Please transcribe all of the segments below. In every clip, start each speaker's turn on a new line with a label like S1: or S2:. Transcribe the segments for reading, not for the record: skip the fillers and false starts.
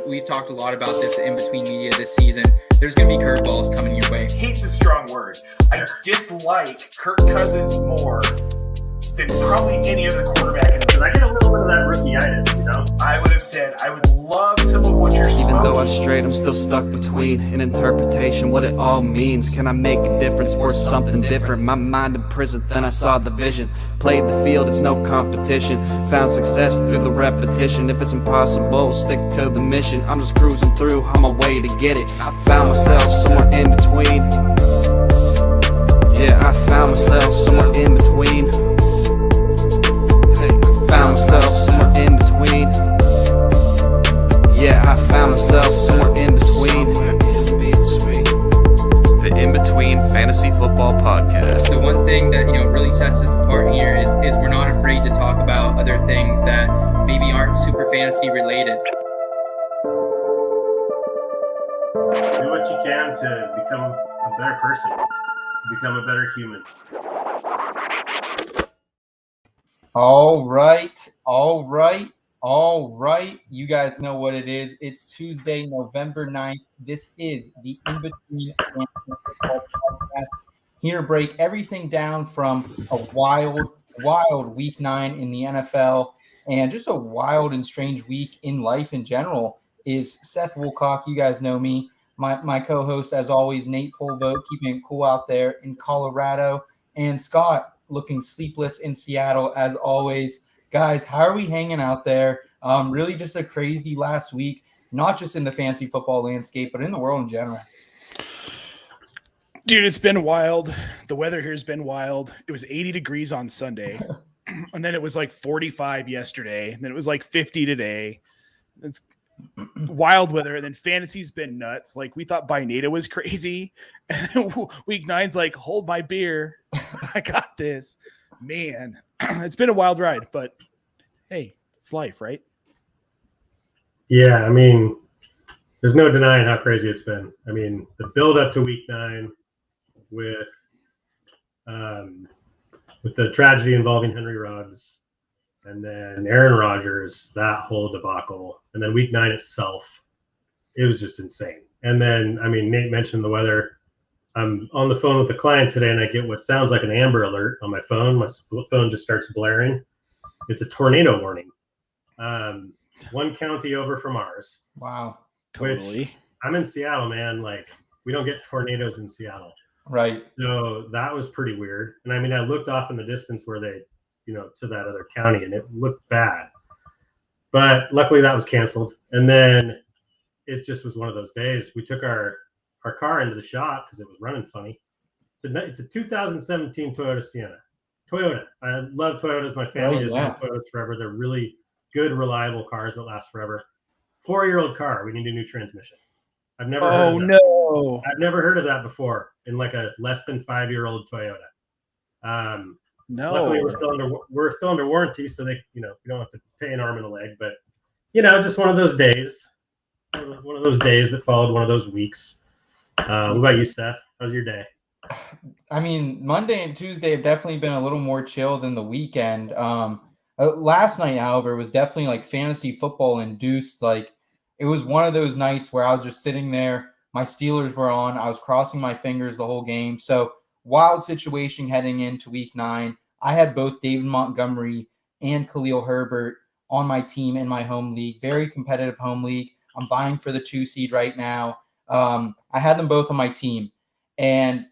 S1: we've talked a lot about this in between media this season. There's going to be curveballs coming your way.
S2: Hate's a strong word. I dislike Kirk Cousins more than probably any other quarterback.
S3: Because I get a little bit of that rookie-itis,
S2: I would have said, I would love some of what you're smoking.
S4: Even though I strayed, I'm still stuck between an interpretation, what it all means. Can I make a difference or something different? My mind in prison, then I saw the vision. Played the field, it's no competition. Found success through the repetition. If it's impossible, stick to the mission. I'm just cruising through on my way to get it. I found myself somewhere in between. Yeah, I found myself somewhere in between. Found myself somewhere in between. Yeah, I found myself somewhere in between. The In Between Fantasy Football Podcast.
S1: So one thing that really sets us apart here is we're not afraid to talk about other things that maybe aren't super fantasy related.
S3: Do what you can to become a better person, to become a better human.
S1: All right. You guys know what it is. It's Tuesday, November 9th. This is the In Between Fantasy Football Podcast. Here to break everything down from a wild week 9 in the NFL and just a wild and strange week in life in general is Seth Woolcock. You guys know me. My co-host, as always, Nate Polvo, keeping it cool out there in Colorado, and Scott looking sleepless in Seattle as always. Guys, how are we hanging out there? Really just a crazy last week, not just in the fantasy football landscape, but in the world in general.
S2: Dude, it's been wild. The weather here has been wild. It was 80 degrees on Sunday, and then it was like 45 yesterday, and then it was like 50 today. It's wild weather, and then fantasy's been nuts. Like, we thought Binata was crazy, and then week 9's like, hold my beer. I got this. Man, it's been a wild ride, but hey, it's life, right?
S3: Yeah, there's no denying how crazy it's been. The build up to week 9 with the tragedy involving Henry Ruggs, and then Aaron Rodgers, that whole debacle, and then week 9 itself, it was just insane. And then, Nate mentioned the weather. I'm on the phone with the client today, and I get what sounds like an Amber Alert on my phone. My phone just starts blaring. It's a tornado warning. One county over from ours.
S1: Wow.
S2: Totally.
S3: Which, I'm in Seattle, man. Like, we don't get tornadoes in Seattle.
S1: Right.
S3: So that was pretty weird. And I looked off in the distance where they, to that other county, and it looked bad. But luckily that was canceled. And then it just was one of those days. We took our car into the shop because it was running funny. It's a 2017 Toyota Sienna. Toyota. I love Toyotas. My family has loved Toyotas forever. They're really good, reliable cars that last forever. 4-year-old car. We need a new transmission. I've never heard of that.
S2: No.
S3: I've never heard of that before in like a less than 5-year-old Toyota.
S2: No.
S3: Luckily, we're still under warranty, so they, we don't have to pay an arm and a leg. But just one of those days. One of those days that followed one of those weeks. What about you, Seth? How's your day?
S1: Monday and Tuesday have definitely been a little more chill than the weekend. Last night, however, was definitely like fantasy football induced. Like, it was one of those nights where I was just sitting there. My Steelers were on. I was crossing my fingers the whole game. So wild situation heading into week 9. I had both David Montgomery and Khalil Herbert on my team in my home league. Very competitive home league. I'm vying for the 2 seed right now. I had them both on my team. And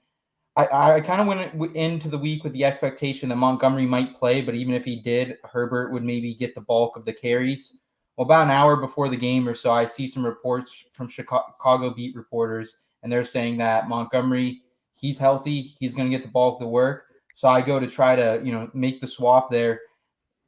S1: I kind of went into the week with the expectation that Montgomery might play, but even if he did, Herbert would maybe get the bulk of the carries. Well, about an hour before the game or so, I see some reports from Chicago beat reporters, and they're saying that Montgomery, he's healthy, he's going to get the bulk of the work. So I go to try to, make the swap there.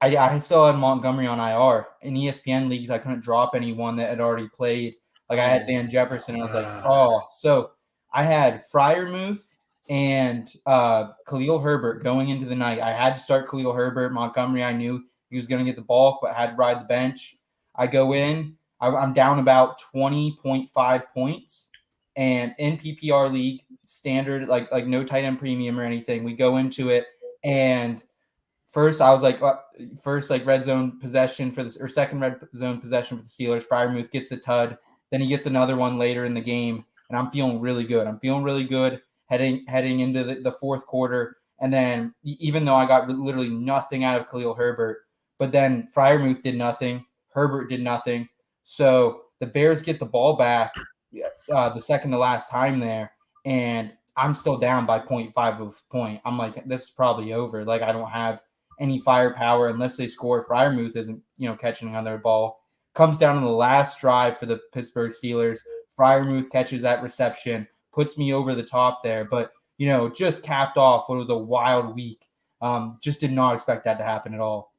S1: I still had Montgomery on IR. In ESPN leagues, I couldn't drop anyone that had already played. Like, I had Dan Jefferson, and I was like, oh. So I had Freiermuth and Khalil Herbert going into the night. I had to start Khalil Herbert. Montgomery, I knew he was going to get the bulk, but had to ride the bench. I go in. I'm down about 20.5 points. And in PPR league, standard, like no tight end premium or anything, we go into it, and first I was like, first like red zone possession for this, or second red zone possession for the Steelers. Freiermuth gets the tud. Then he gets another one later in the game, and I'm feeling really good. I'm feeling really good heading into the fourth quarter. And then even though I got literally nothing out of Khalil Herbert, but then Freiermuth did nothing, Herbert did nothing. So the Bears get the ball back the second to last time there, and I'm still down by 0.5 of a point. I'm like, this is probably over. Like, I don't have any firepower unless they score. Freiermuth isn't, catching another ball. Comes down to the last drive for the Pittsburgh Steelers. Freiermuth catches that reception, puts me over the top there, but just capped off what was a wild week. Just did not expect that to happen at all.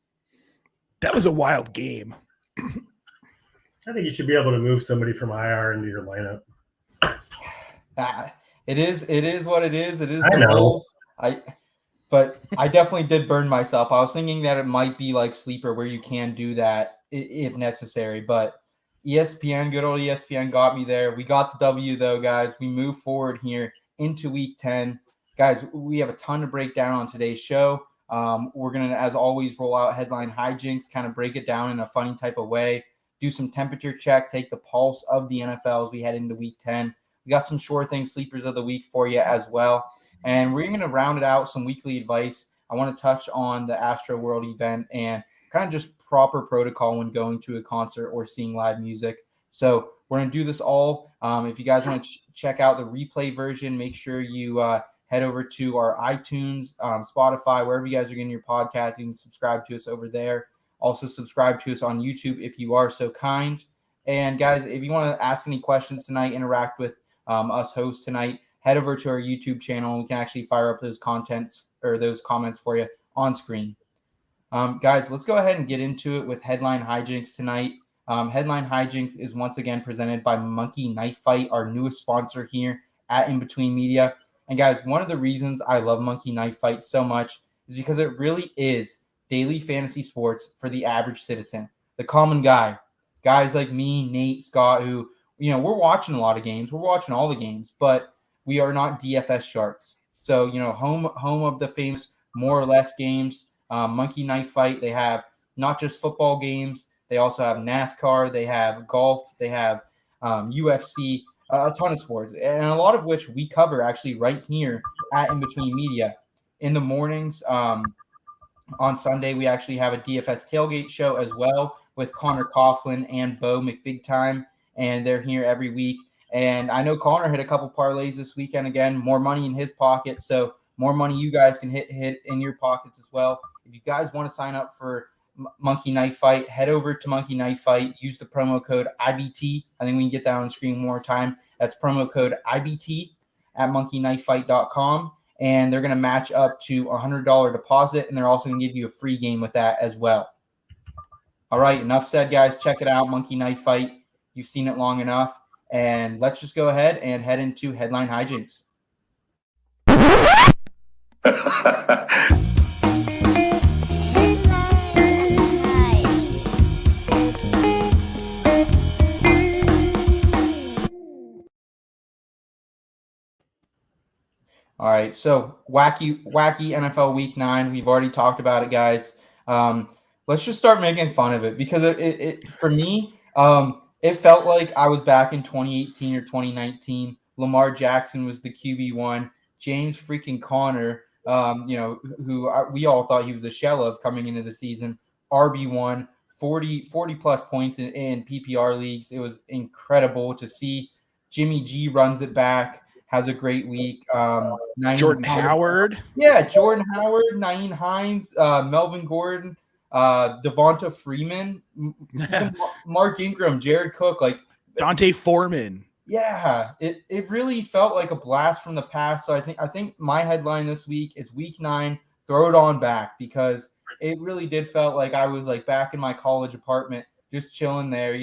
S2: That was a wild game.
S3: I think you should be able to move somebody from IR into your lineup.
S1: It is what it is. It is
S3: I
S1: the
S3: know.
S1: rules. But I definitely did burn myself. I was thinking that it might be like Sleeper where you can do that if necessary. But ESPN, good old ESPN got me there. We got the W though, guys. We move forward here into week 10. Guys, we have a ton to break down on today's show. We're going to, as always, roll out headline hijinks, kind of break it down in a funny type of way, do some temperature check, take the pulse of the NFL as we head into week 10. We got some sure things, sleepers of the week for you as well. And we're going to round it out some weekly advice. I want to touch on the Astroworld event and kind of just proper protocol when going to a concert or seeing live music. So we're going to do this all. If you guys want to check out the replay version, make sure you head over to our iTunes, Spotify, wherever you guys are getting your podcast. You can subscribe to us over there. Also subscribe to us on YouTube if you are so kind. And guys, if you want to ask any questions tonight, interact with us hosts tonight, head over to our YouTube channel. We can actually fire up those contents or those comments for you on screen. Guys, let's go ahead and get into it with Headline Hijinks tonight. Headline Hijinks is once again presented by Monkey Knife Fight, our newest sponsor here at In Between Media. And guys, one of the reasons I love Monkey Knife Fight so much is because it really is daily fantasy sports for the average citizen, the common guy. Guys like me, Nate, Scott, who, we're watching a lot of games. We're watching all the games, but we are not DFS sharks. So, home of the famous more or less games, Monkey Knife Fight. They have not just football games. They also have NASCAR. They have golf. They have UFC, a ton of sports, and a lot of which we cover actually right here at In Between Media. In the mornings, on Sunday, we actually have a DFS tailgate show as well with Connor Coughlin and Bo McBigtime, and they're here every week. And I know Connor hit a couple parlays this weekend again, more money in his pocket, so more money you guys can hit in your pockets as well. If you guys want to sign up for Monkey Knife Fight, head over to Monkey Knife Fight, use the promo code IBT. I think we can get that on the screen one more time. That's promo code IBT at monkeyknifefight.com. And they're going to match up to a $100 deposit, and they're also going to give you a free game with that as well. All right, enough said, guys. Check it out, Monkey Knife Fight. You've seen it long enough. And let's just go ahead and head into Headline Hijinks. All right, so wacky NFL Week 9. We've already talked about it, guys. Let's just start making fun of it because it for me, it felt like I was back in 2018 or 2019. Lamar Jackson was the QB1. James freaking Conner, who we all thought he was a shell of coming into the season, RB1, 40-plus points in PPR leagues. It was incredible to see. Jimmy G runs it back. Has a great week.
S2: Jordan Howard.
S1: Yeah, Jordan Howard, Nyheim Hines, Melvin Gordon, Devonta Freeman, Mark Ingram, Jared Cook, like
S2: Dante Foreman.
S1: Yeah, it really felt like a blast from the past. So I think my headline this week is Week 9, throw it on back, because it really did felt like I was like back in my college apartment, just chilling there,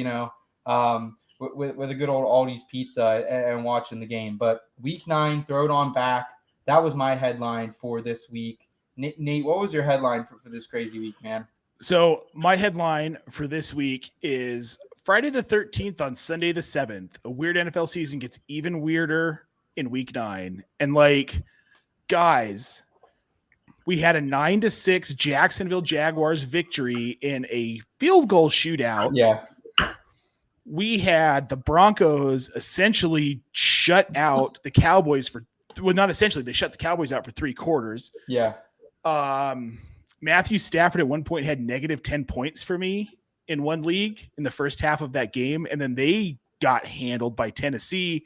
S1: with a good old Aldi's pizza and watching the game. But Week 9, throw it on back. That was my headline for this week. Nate, what was your headline for this crazy week, man?
S2: So my headline for this week is Friday the 13th on Sunday the 7th. A weird NFL season gets even weirder in Week 9. And guys, We had a 9-6 Jacksonville Jaguars victory in a field goal shootout.
S1: Yeah.
S2: We had the Broncos essentially shut out the Cowboys not essentially, they shut the Cowboys out for 3 quarters.
S1: Yeah.
S2: Matthew Stafford at one point had negative 10 points for me in one league in the first half of that game. And then they got handled by Tennessee.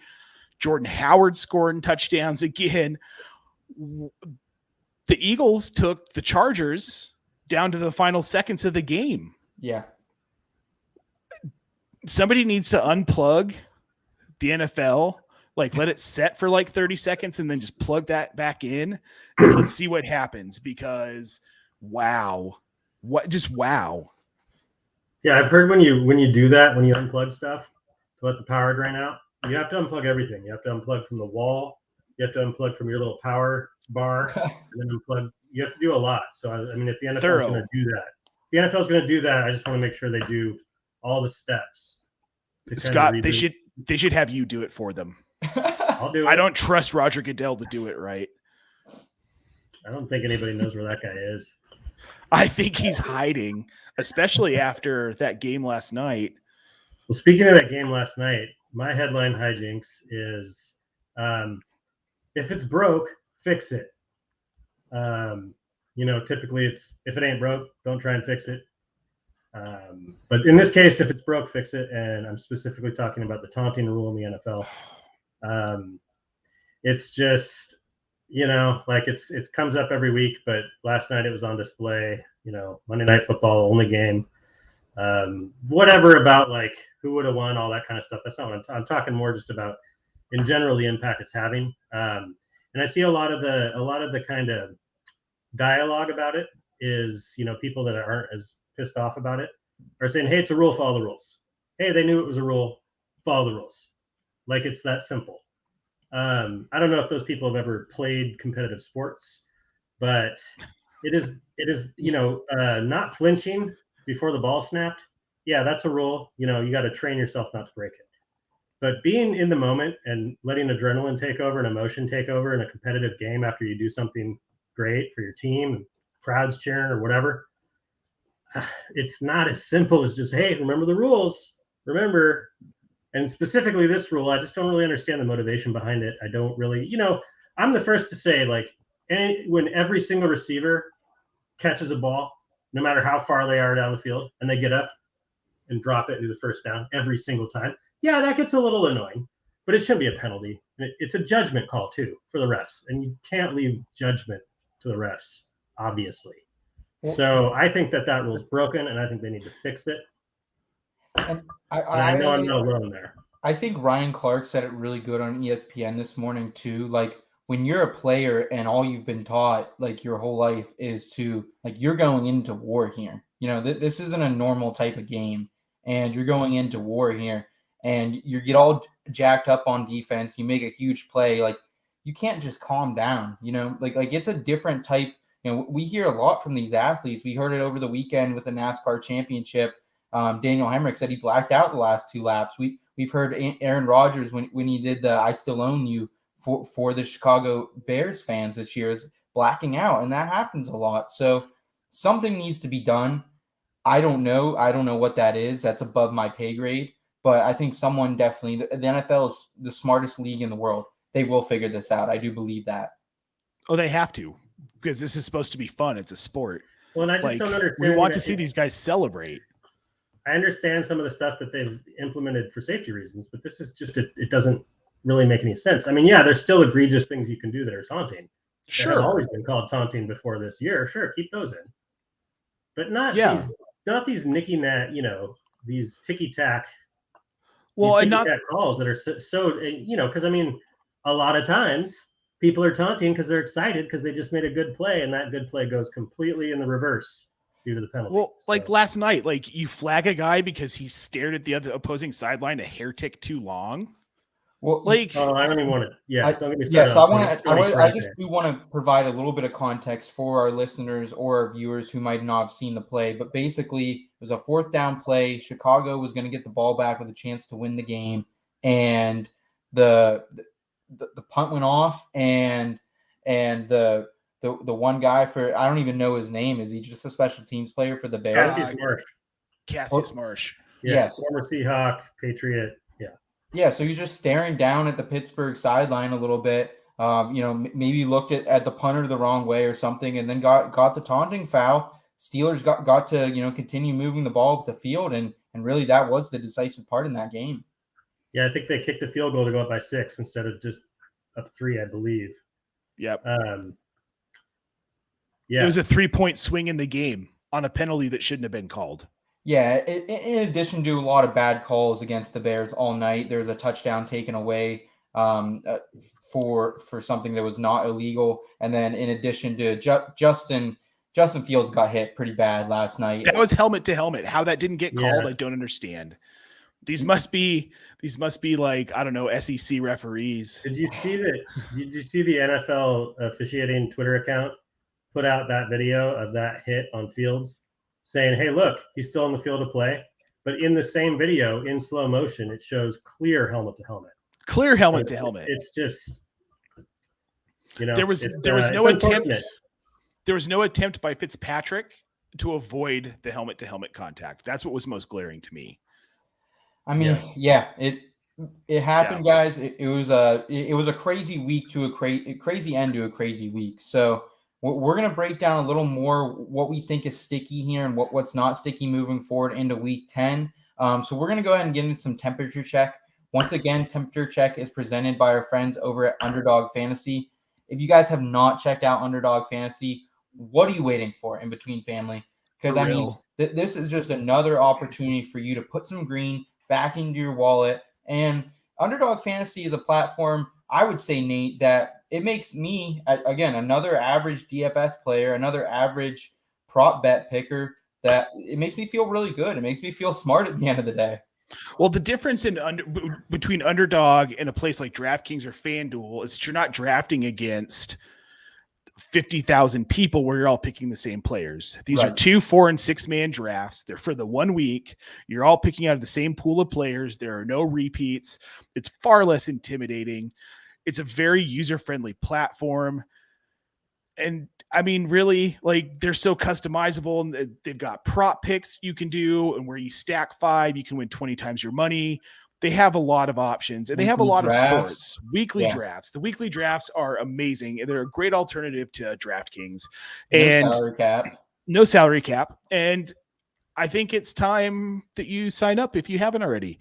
S2: Jordan Howard scoring touchdowns again. The Eagles took the Chargers down to the final seconds of the game.
S1: Yeah.
S2: Somebody needs to unplug the NFL, like let it set for like 30 seconds and then just plug that back in and let's see what happens, because wow.
S3: Yeah, I've heard when you do that, when you unplug stuff to let the power drain out, you have to unplug everything. You have to unplug from the wall. You have to unplug from your little power bar, and then unplug. You have to do a lot. So I mean, if the NFL is going to do that, I just want to make sure they do all the steps.
S2: Scott, they should have you do it for them.
S3: I'll do it.
S2: I don't trust Roger Goodell to do it right.
S3: I don't think anybody knows where that guy is.
S2: I think he's hiding, especially after that game last night.
S3: Well, speaking of that game last night, my headline hijinks is if it's broke, fix it. Typically it's if it ain't broke, don't try and fix it. But in this case, if it's broke, fix it. And I'm specifically talking about the taunting rule in the NFL. It's just, it comes up every week, but last night it was on display, Monday Night Football, only game. Whatever about like who would have won, all that kind of stuff. That's not what I'm talking more just about in general, the impact it's having. And I see a lot of the kind of dialogue about it is, people that aren't as pissed off about it are saying, hey, it's a rule, follow the rules. Hey, they knew it was a rule, follow the rules. Like it's that simple. I don't know if those people have ever played competitive sports, but it is, not flinching before the ball snapped. Yeah, that's a rule. You got to train yourself not to break it. But being in the moment and letting adrenaline take over and emotion take over in a competitive game after you do something great for your team and crowds cheering or whatever, it's not as simple as just, hey, remember the rules. Remember. And specifically this rule, I just don't really understand the motivation behind it. I don't really, I'm the first to say, like, when every single receiver catches a ball, no matter how far they are down the field, and they get up and drop it into the first down every single time, yeah, that gets a little annoying, but it shouldn't be a penalty. It's a judgment call, too, for the refs, and you can't leave judgment to the refs, obviously. So I think that rule is broken, and I think they need to fix it. And I know I'm not alone there.
S1: I think Ryan Clark said it really good on ESPN this morning too. Like when you're a player and all you've been taught like your whole life is to like you're going into war here. This isn't a normal type of game, and you're going into war here, and you get all jacked up on defense. You make a huge play, like you can't just calm down. Like it's a different type. We hear a lot from these athletes. We heard it over the weekend with the NASCAR championship. Daniel Hemrick said he blacked out the last 2 laps. We've heard Aaron Rodgers when he did the "I Still Own You" for the Chicago Bears fans this year is blacking out, and that happens a lot. So something needs to be done. I don't know what that is. That's above my pay grade. But I think someone definitely. The NFL is the smartest league in the world. They will figure this out. I do believe that.
S2: Oh, they have to, because this is supposed to be fun. It's a sport.
S3: Well, and I just don't understand.
S2: We want to see these guys celebrate.
S3: I understand some of the stuff that they've implemented for safety reasons, but this is just it doesn't really make any sense. I mean, yeah, there's still egregious things you can do that are taunting.
S2: Sure.
S3: That have always been called taunting before this year. Sure, keep those in. But not these nicky nat, these ticky tack.
S2: Well, and not
S3: calls that are so because I mean, a lot of times people are taunting because they're excited because they just made a good play, and that good play goes completely in the reverse due to the penalty.
S2: Well, like last night, like you flag a guy because he stared at the other opposing sideline a hair tick too long.
S1: Well,
S3: I don't even want to. Yeah, don't get me
S1: started.
S3: Yes,
S1: I just do want to provide a little bit of context for our listeners or our viewers who might not have seen the play. But basically, it was a 4th down play. Chicago was going to get the ball back with a chance to win the game, and the punt went off, and the the one guy for, I don't even know his name. Is he just a special teams player for the Bears?
S3: Cassius Marsh.
S2: Cassius Marsh.
S3: Yeah,
S1: Yes.
S3: former Seahawk, Patriot. Yeah.
S1: Yeah, so he's just staring down at the Pittsburgh sideline a little bit. Maybe looked at the punter the wrong way or something, and then got the taunting foul. Steelers got to continue moving the ball up the field, and really that was the decisive part in that game.
S3: Yeah, I think they kicked a field goal to go up by 6 instead of just up 3, I believe.
S2: Yep.
S3: Yeah,
S2: it was a 3-point swing in the game on a penalty that shouldn't have been called.
S1: Yeah, in addition to a lot of bad calls against the Bears all night, there's a touchdown taken away for something that was not illegal, and then in addition to Justin Fields got hit pretty bad last night.
S2: That was helmet to helmet. How that didn't get called, I don't understand. These must be like, I don't know, SEC referees.
S3: Did you see the NFL officiating Twitter account put out that video of that hit on Fields, saying, "Hey, look, he's still on the field of play." But in the same video, in slow motion, it shows clear helmet to helmet.
S2: Clear helmet to helmet.
S3: It's just,
S2: there was no attempt. There was no attempt by Fitzpatrick to avoid the helmet to helmet contact. That's what was most glaring to me.
S1: I mean, it happened, guys. It was a crazy week to a crazy end to a crazy week. So we're going to break down a little more what we think is sticky here and what's not sticky moving forward into week 10. So we're going to go ahead and get into some temperature check. Once again, temperature check is presented by our friends over at Underdog Fantasy. If you guys have not checked out Underdog Fantasy, what are you waiting for in between, family? Because I mean, this is just another opportunity for you to put some green back into your wallet. And Underdog Fantasy is a platform, I would say, Nate, that it makes me, again, another average DFS player, another average prop bet picker, that it makes me feel really good. It makes me feel smart at the end of the day.
S2: Well, the difference between Underdog and a place like DraftKings or FanDuel is that you're not drafting against 50,000 people where you're all picking the same players. These are 2, 4, and 6 man drafts. They're for the 1 week. You're all picking out of the same pool of players. There are no repeats. It's far less intimidating. It's a very user-friendly platform. And I mean, really, like, they're so customizable, and they've got prop picks you can do, and where you stack 5, you can win 20 times your money. They have a lot of options, and they have a lot of sports. Weekly drafts. The weekly drafts are amazing. They're a great alternative to DraftKings. And no salary cap. And I think it's time that you sign up if you haven't already.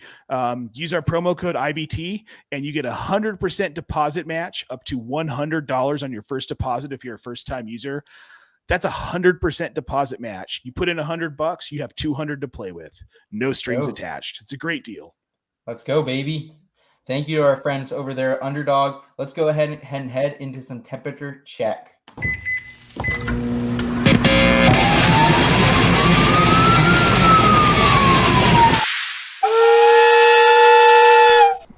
S2: Use our promo code IBT, and you get 100% deposit match up to $100 on your first deposit if you're a first-time user. That's 100% deposit match. You put in $100, you have $200 to play with. No strings attached. It's a great deal.
S1: Let's go, baby. Thank you to our friends over there at Underdog. Let's go ahead and head into some temperature check.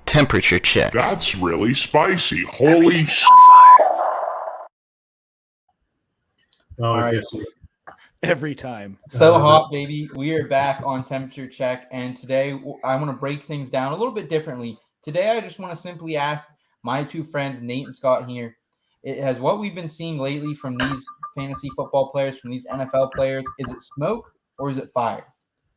S4: Temperature check.
S5: That's really spicy. Holy shit.
S3: All right.
S2: Every time.
S1: So hot, baby. We are back on temperature check, and today I want to break things down a little bit differently. Today I just want to simply ask my 2 friends, Nate and Scott here, has what we've been seeing lately from these fantasy football players, from these NFL players, is it smoke or is it fire?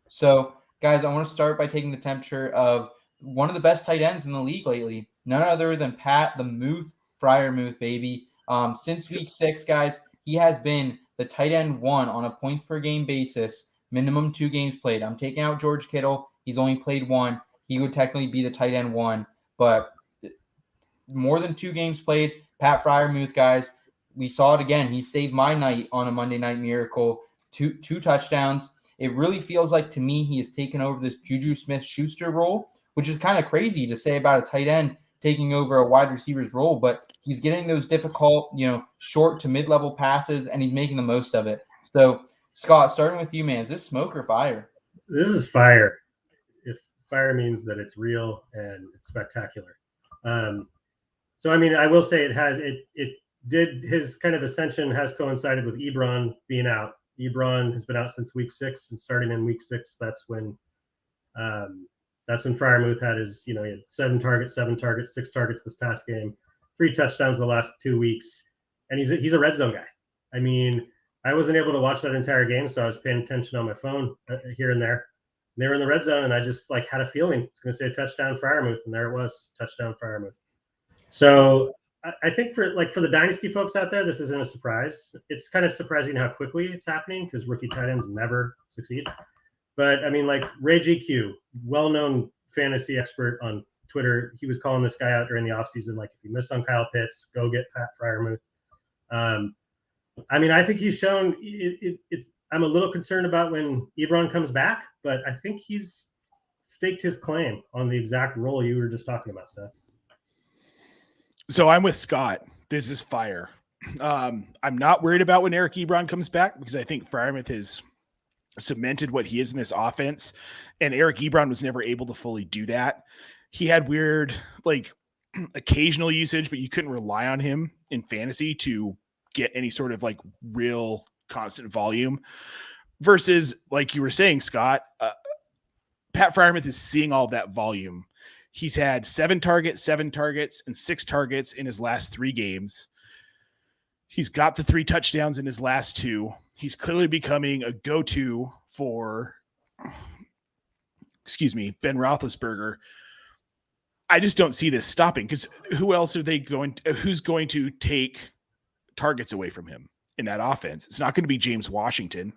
S1: So, guys, I want to start by taking the temperature of one of the best tight ends in the league lately, none other than Pat the Muth Freiermuth, baby. Since week 6, guys, he has been the tight end 1 on a points per game basis, minimum 2 games played. I'm taking out George Kittle. He's only played 1. He would technically be the tight end 1, but more than 2 games played. Pat Freiermuth, guys, we saw it again. He saved my night on a Monday Night Miracle. Two touchdowns. It really feels like, to me, he has taken over this Juju Smith-Schuster role, which is kind of crazy to say about a tight end taking over a wide receiver's role, but he's getting those difficult, short to mid-level passes, and he's making the most of it. So, Scott, starting with you, man, is this smoke or fire?
S3: This is fire. If fire means that it's real and it's spectacular. So, I mean, I will say his kind of ascension has coincided with Ebron being out. Ebron has been out since week 6, and starting in week 6, that's when Freiermuth had his, he had 7 targets, 6 targets this past game, 3 touchdowns the last 2 weeks. and he's a red zone guy. I mean, I wasn't able to watch that entire game, so I was paying attention on my phone here and there. They were in the red zone, and I just like had a feeling it's going to say touchdown Freiermuth, and there it was, touchdown Freiermuth. So I think for the dynasty folks out there, this isn't a surprise. It's kind of surprising how quickly it's happening because rookie tight ends never succeed. But I mean, like Ray GQ, well-known fantasy expert on Twitter, he was calling this guy out during the offseason, like if you miss on Kyle Pitts, go get Pat Freiermuth. I mean, I think he's shown it's. I'm a little concerned about when Ebron comes back, but I think he's staked his claim on the exact role you were just talking about, Seth.
S2: So I'm with Scott. This is fire. I'm not worried about when Eric Ebron comes back because I think Freiermuth has cemented what he is in this offense, and Eric Ebron was never able to fully do that. He had weird, like, occasional usage, but you couldn't rely on him in fantasy to get any sort of like real constant volume versus, like you were saying, Scott, Pat Freiermuth is seeing all of that volume. He's had 7 targets, and 6 targets in his last 3 games. He's got the 3 touchdowns in his last 2. He's clearly becoming a go-to for, Ben Roethlisberger. I just don't see this stopping because who's going to take targets away from him in that offense? It's not going to be James Washington.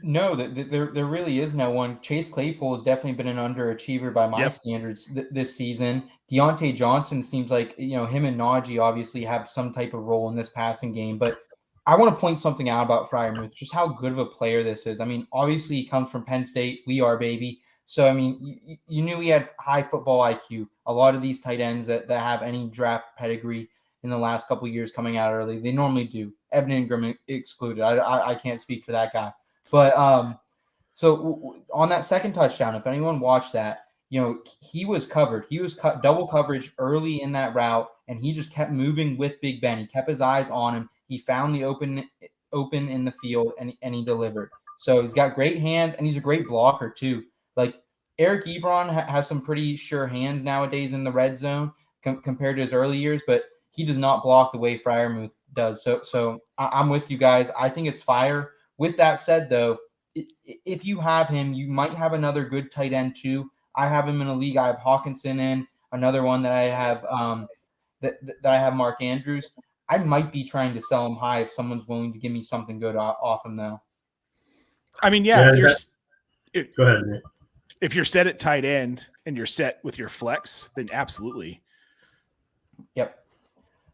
S1: No, there really is no one. Chase Claypool has definitely been an underachiever by my standards this season. Deontay Johnson seems like, him and Najee obviously have some type of role in this passing game. But I want to point something out about Freiermuth, just how good of a player this is. I mean, obviously he comes from Penn State. We are, baby. So, I mean, you knew he had high football IQ. A lot of these tight ends that have any draft pedigree in the last couple of years coming out early, they normally do. Evan Ingram excluded. I can't speak for that guy. But so on that second touchdown, if anyone watched that, he was covered. He was double coverage early in that route, and he just kept moving with Big Ben. He kept his eyes on him. He found the open in the field, and he delivered. So he's got great hands, and he's a great blocker too. Like Eric Ebron has some pretty sure hands nowadays in the red zone compared to his early years, but he does not block the way Freiermuth does. So I'm with you guys. I think it's fire. With that said, though, if you have him, you might have another good tight end too. I have him in a league. I have Hawkinson in another one that I have that I have Mark Andrews. I might be trying to sell him high if someone's willing to give me something good off him, though.
S2: I mean,
S3: go ahead, man.
S2: If you're set at tight end and you're set with your flex, then absolutely.
S1: Yep.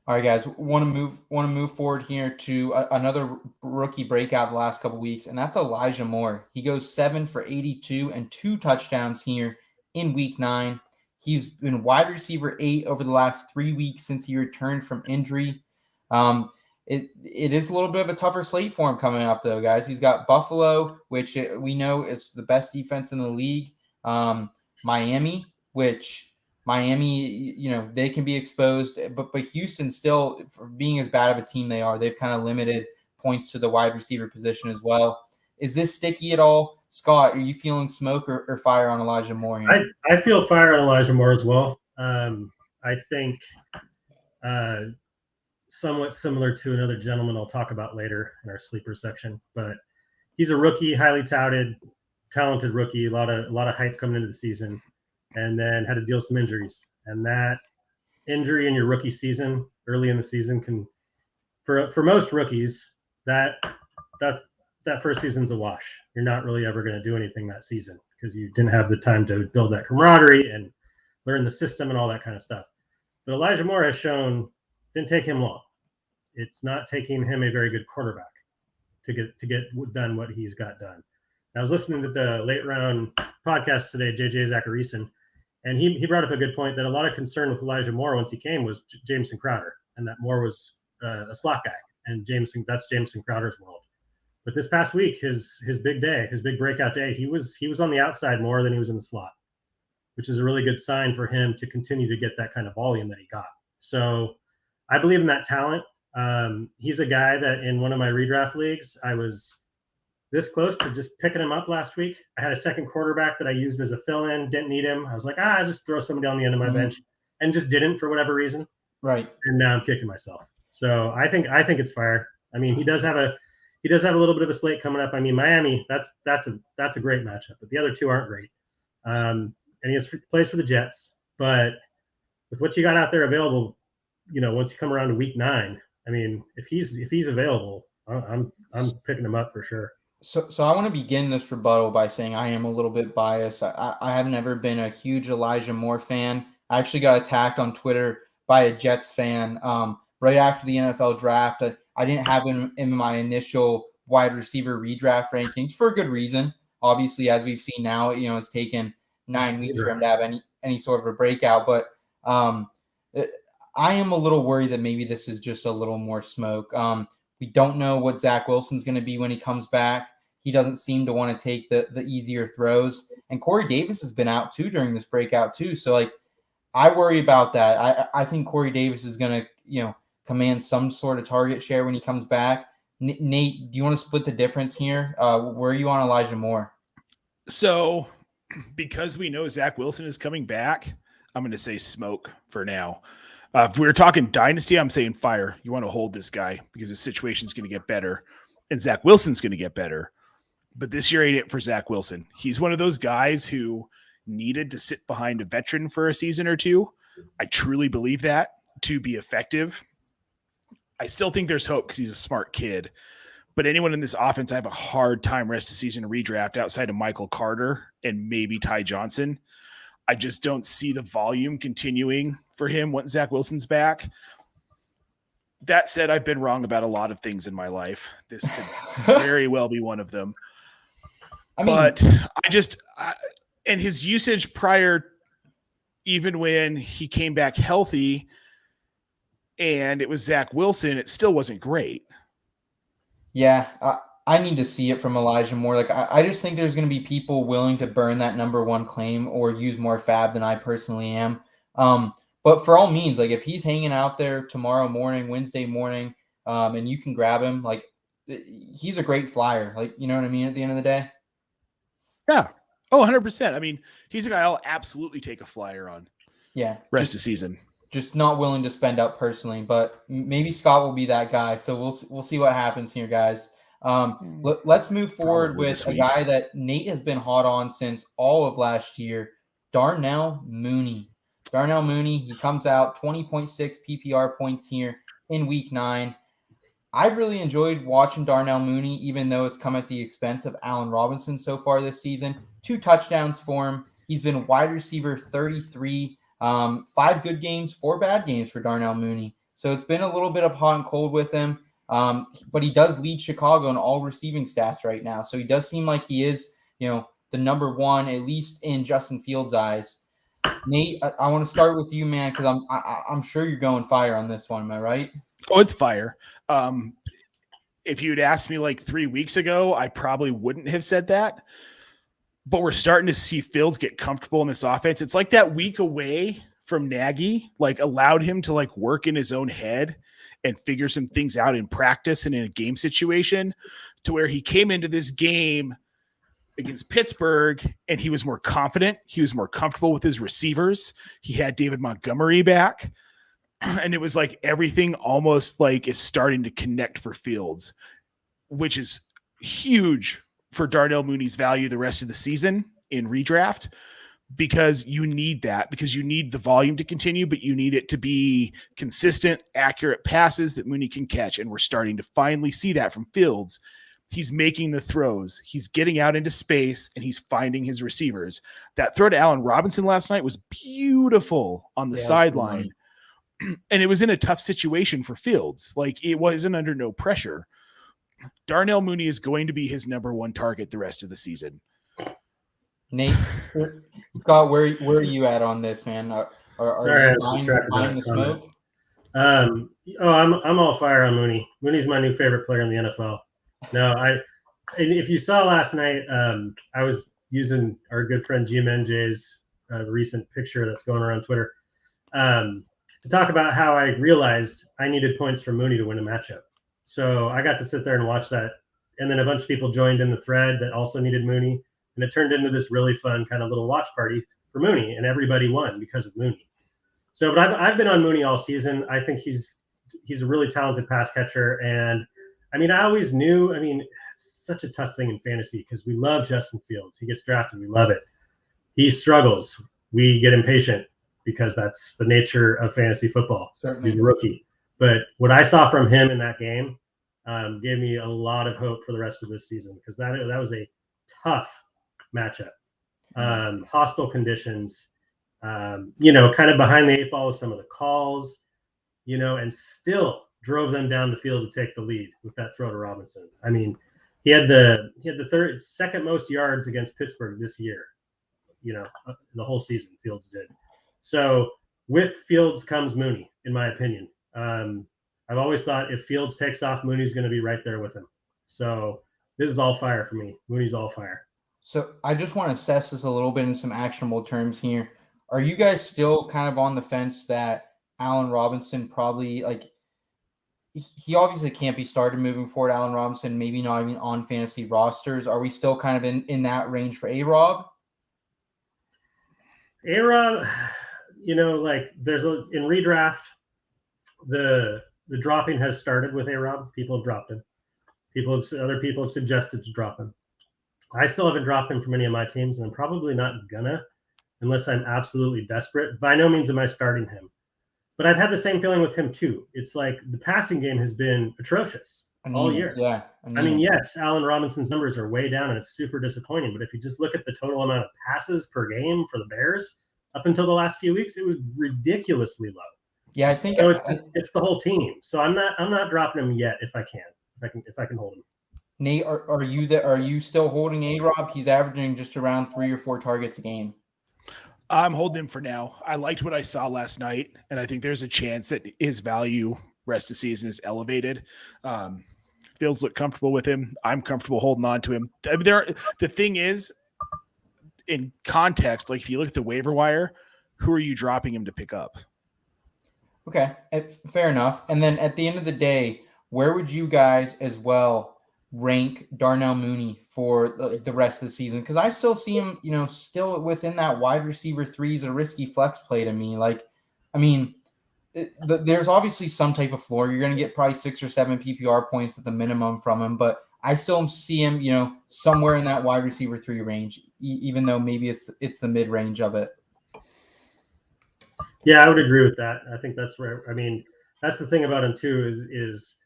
S1: All right, guys, want to move forward here to another rookie breakout the last couple weeks, and that's Elijah Moore. He goes 7 for 82 and 2 touchdowns here in Week 9. He's been wide receiver 8 over the last 3 weeks since he returned from injury. It is a little bit of a tougher slate for him coming up, though, guys. He's got Buffalo, which we know is the best defense in the league. Miami, which they can be exposed, but Houston still, for being as bad of a team they are, they've kind of limited points to the wide receiver position as well. Is this sticky at all? Scott, are you feeling smoke or fire on Elijah Moore here?
S3: I feel fire on Elijah Moore as well. I think somewhat similar to another gentleman I'll talk about later in our sleeper section, but he's a rookie, highly touted, talented rookie, a lot of hype coming into the season, and then had to deal with some injuries. And that injury in your rookie season, early in the season, can, for most rookies, that first season's a wash. You're not really ever going to do anything that season because you didn't have the time to build that camaraderie and learn the system and all that kind of stuff. But Elijah Moore has shown, didn't take him long. It's not taking him a very good quarterback to get done what he's got done. I was listening to the late round podcast today, JJ Zacharyson, and he brought up a good point that a lot of concern with Elijah Moore once he came was Jameson Crowder, and that Moore was a slot guy, and that's Jameson Crowder's world. But this past week, his big day, his big breakout day, he was on the outside more than he was in the slot, which is a really good sign for him to continue to get that kind of volume that he got. So I believe in that talent. He's a guy that in one of my redraft leagues, I was this close to just picking him up last week. I had a second quarterback that I used as a fill-in, didn't need him. I was like, just throw somebody on the end of my bench, and just didn't for whatever reason.
S1: Right.
S3: And now I'm kicking myself. So I think it's fire. I mean, he does have a little bit of a slate coming up. I mean, Miami, that's a great matchup, but the other two aren't great. And he plays for the Jets, but with what you got out there available, once you come around to week 9, I mean, if he's available, I'm picking him up for sure.
S1: So I want to begin this rebuttal by saying I am a little bit biased. I have never been a huge Elijah Moore fan. I actually got attacked on Twitter by a Jets fan right after the NFL draft. I didn't have him in my initial wide receiver redraft rankings for a good reason. Obviously, as we've seen now, it's taken 9 weeks for him to have any sort of a breakout. But I am a little worried that maybe this is just a little more smoke. We don't know what Zach Wilson's going to be when he comes back. He doesn't seem to want to take the easier throws. And Corey Davis has been out too during this breakout too. So I worry about that. I think Corey Davis is going to, command some sort of target share when he comes back. Nate, do you want to split the difference here? Where are you on Elijah Moore?
S2: So because we know Zach Wilson is coming back, I'm going to say smoke for now. If we were talking dynasty, I'm saying fire. You want to hold this guy because the situation's going to get better and Zach Wilson's going to get better. But this year ain't it for Zach Wilson. He's one of those guys who needed to sit behind a veteran for a season or two. I truly believe that to be effective. I still think there's hope because he's a smart kid. But anyone in this offense, I have a hard time rest of season redraft outside of Michael Carter and maybe Ty Johnson. I just don't see the volume continuing for him once Zach Wilson's back. That said, I've been wrong about a lot of things in my life. This could very well be one of them. And his usage prior, even when he came back healthy and it was Zach Wilson, it still wasn't great.
S1: Yeah, I need to see it from Elijah Moore. I just think there's going to be people willing to burn that number 1 claim or use more fab than I personally am. But for all means, if he's hanging out there tomorrow morning, Wednesday morning, and you can grab him, he's a great flyer. You know what I mean? At the end of the day.
S2: Yeah. Oh, 100%. I mean, he's a guy I'll absolutely take a flyer on.
S1: Yeah.
S2: Rest of season.
S1: Just not willing to spend up personally, but maybe Scott will be that guy. So we'll see what happens here, guys. Let's move forward with a guy that Nate has been hot on since all of last year, Darnell Mooney. Darnell Mooney, he comes out 20.6 PPR points here in week 9. I've really enjoyed watching Darnell Mooney, even though it's come at the expense of Allen Robinson so far this season. 2 touchdowns for him. He's been wide receiver 33, 5 good games, 4 bad games for Darnell Mooney. So it's been a little bit of hot and cold with him. But he does lead Chicago in all receiving stats right now. So he does seem like he is, the number 1, at least in Justin Fields' eyes. Nate, I want to start with you, man, because I'm sure you're going fire on this one. Am I right?
S2: Oh, it's fire. If you'd asked me 3 weeks ago, I probably wouldn't have said that. But we're starting to see Fields get comfortable in this offense. It's like that week away from Nagy, allowed him to work in his own head and figure some things out in practice and in a game situation, to where he came into this game against Pittsburgh and he was more confident. He was more comfortable with his receivers. He had David Montgomery back. And it was everything almost is starting to connect for Fields, which is huge for Darnell Mooney's value the rest of the season in redraft, because you need that, because you need the volume to continue, but you need it to be consistent, accurate passes that Mooney can catch. And we're starting to finally see that from Fields. He's making the throws. He's getting out into space and he's finding his receivers. That throw to Allen Robinson last night was beautiful on the sideline. And it was in a tough situation for Fields. It wasn't under no pressure. Darnell Mooney is going to be his number 1 target the rest of the season.
S1: Nate, Scott, where are you at on this, man?
S3: Sorry, I was distracted by
S1: the smoke?
S3: I'm all fire on Mooney. Mooney's my new favorite player in the NFL. No, if you saw last night, I was using our good friend GMNJ's recent picture that's going around Twitter to talk about how I realized I needed points from Mooney to win a matchup. So I got to sit there and watch that. And then a bunch of people joined in the thread that also needed Mooney. And it turned into this really fun kind of little watch party for Mooney. And everybody won because of Mooney. So, but I've been on Mooney all season. I think he's he's a really talented pass catcher. And I mean, I always knew, I mean, it's such a tough thing in fantasy because we love Justin Fields. He gets drafted. We love it. He struggles. We get impatient because that's the nature of fantasy football.
S1: Certainly.
S3: He's a rookie. But what I saw from him in that game gave me a lot of hope for the rest of this season because that was a tough matchup. Hostile conditions, kind of behind the eight ball with some of the calls, and still drove them down the field to take the lead with that throw to Robinson. I mean, he had the second most yards against Pittsburgh this year, the whole season Fields did. So with Fields comes Mooney, in my opinion. I've always thought if Fields takes off, Mooney's going to be right there with him. So this is all fire for me. Mooney's all fire.
S1: So I just want to assess this a little bit in some actionable terms here. Are you guys still kind of on the fence that Allen Robinson probably, like, he obviously can't be started moving forward, Allen Robinson, maybe not even on fantasy rosters. Are we still kind of in that range for A-Rob?
S3: A-Rob, there's in redraft, the dropping has started with A-Rob. People have dropped him. Other people have suggested to drop him. I still haven't dropped him from any of my teams, and I'm probably not gonna unless I'm absolutely desperate. By no means am I starting him. But I've had the same feeling with him too. It's like the passing game has been atrocious all year.
S1: Yeah.
S3: I mean, yes, Allen Robinson's numbers are way down, and it's super disappointing. But if you just look at the total amount of passes per game for the Bears up until the last few weeks, it was ridiculously low.
S1: Yeah, I think
S3: so. It's the whole team. So I'm not dropping him yet if I can hold him.
S1: Nate, are you still holding A-Rob? He's averaging just around 3 or 4 targets a game.
S2: I'm holding him for now. I liked what I saw last night, and I think there's a chance that his value rest of the season is elevated. Fields look comfortable with him. I'm comfortable holding on to him. The thing is, in context, like if you look at the waiver wire, who are you dropping him to pick up?
S1: Okay, fair enough. And then at the end of the day, where would you guys as well rank Darnell Mooney for the rest of the season? Because I still see him, still within that wide receiver 3 is a risky flex play to me. Like, I mean, there's obviously some type of floor. You're going to get probably 6 or 7 PPR points at the minimum from him, but I still see him, somewhere in that wide receiver 3 range, even though maybe it's the mid range of it.
S3: Yeah, I would agree with that. I think that's right. I mean, that's the thing about him too is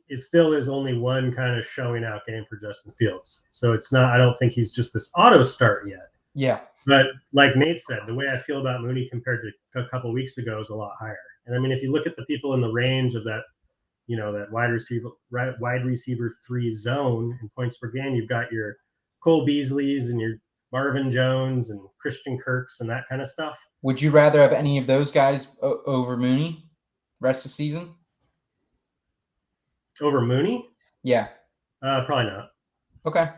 S3: it still is only one kind of showing out game for Justin Fields. So it's not, I don't think he's just this auto start yet.
S1: Yeah.
S3: But like Nate said, the way I feel about Mooney compared to a couple of weeks ago is a lot higher. And I mean, if you look at the people in the range of that, that wide receiver 3 zone in points per game, you've got your Cole Beasleys and your Marvin Jones and Christian Kirks and that kind of stuff.
S1: Would you rather have any of those guys over Mooney rest of the season?
S3: Over Mooney?
S1: Yeah.
S3: Probably not.
S1: Okay.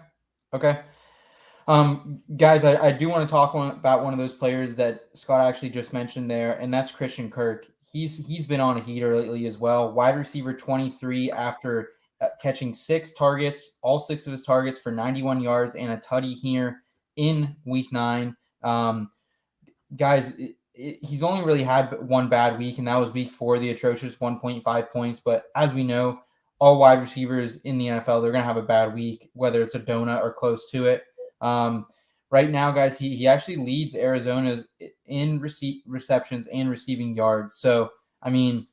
S1: Guys, I do want to talk about one of those players that Scott actually just mentioned there, and that's Christian Kirk. He's been on a heater lately as well. Wide receiver 23 after catching 6 targets, all 6 of his targets for 91 yards and a tutty here in week 9. Guys, he's only really had one bad week, and that was week 4, the atrocious 1.5 points. But as we know, all wide receivers in the NFL, they're going to have a bad week, whether it's a donut or close to it. Right now, guys, he actually leads Arizona in receptions and receiving yards. So, I mean,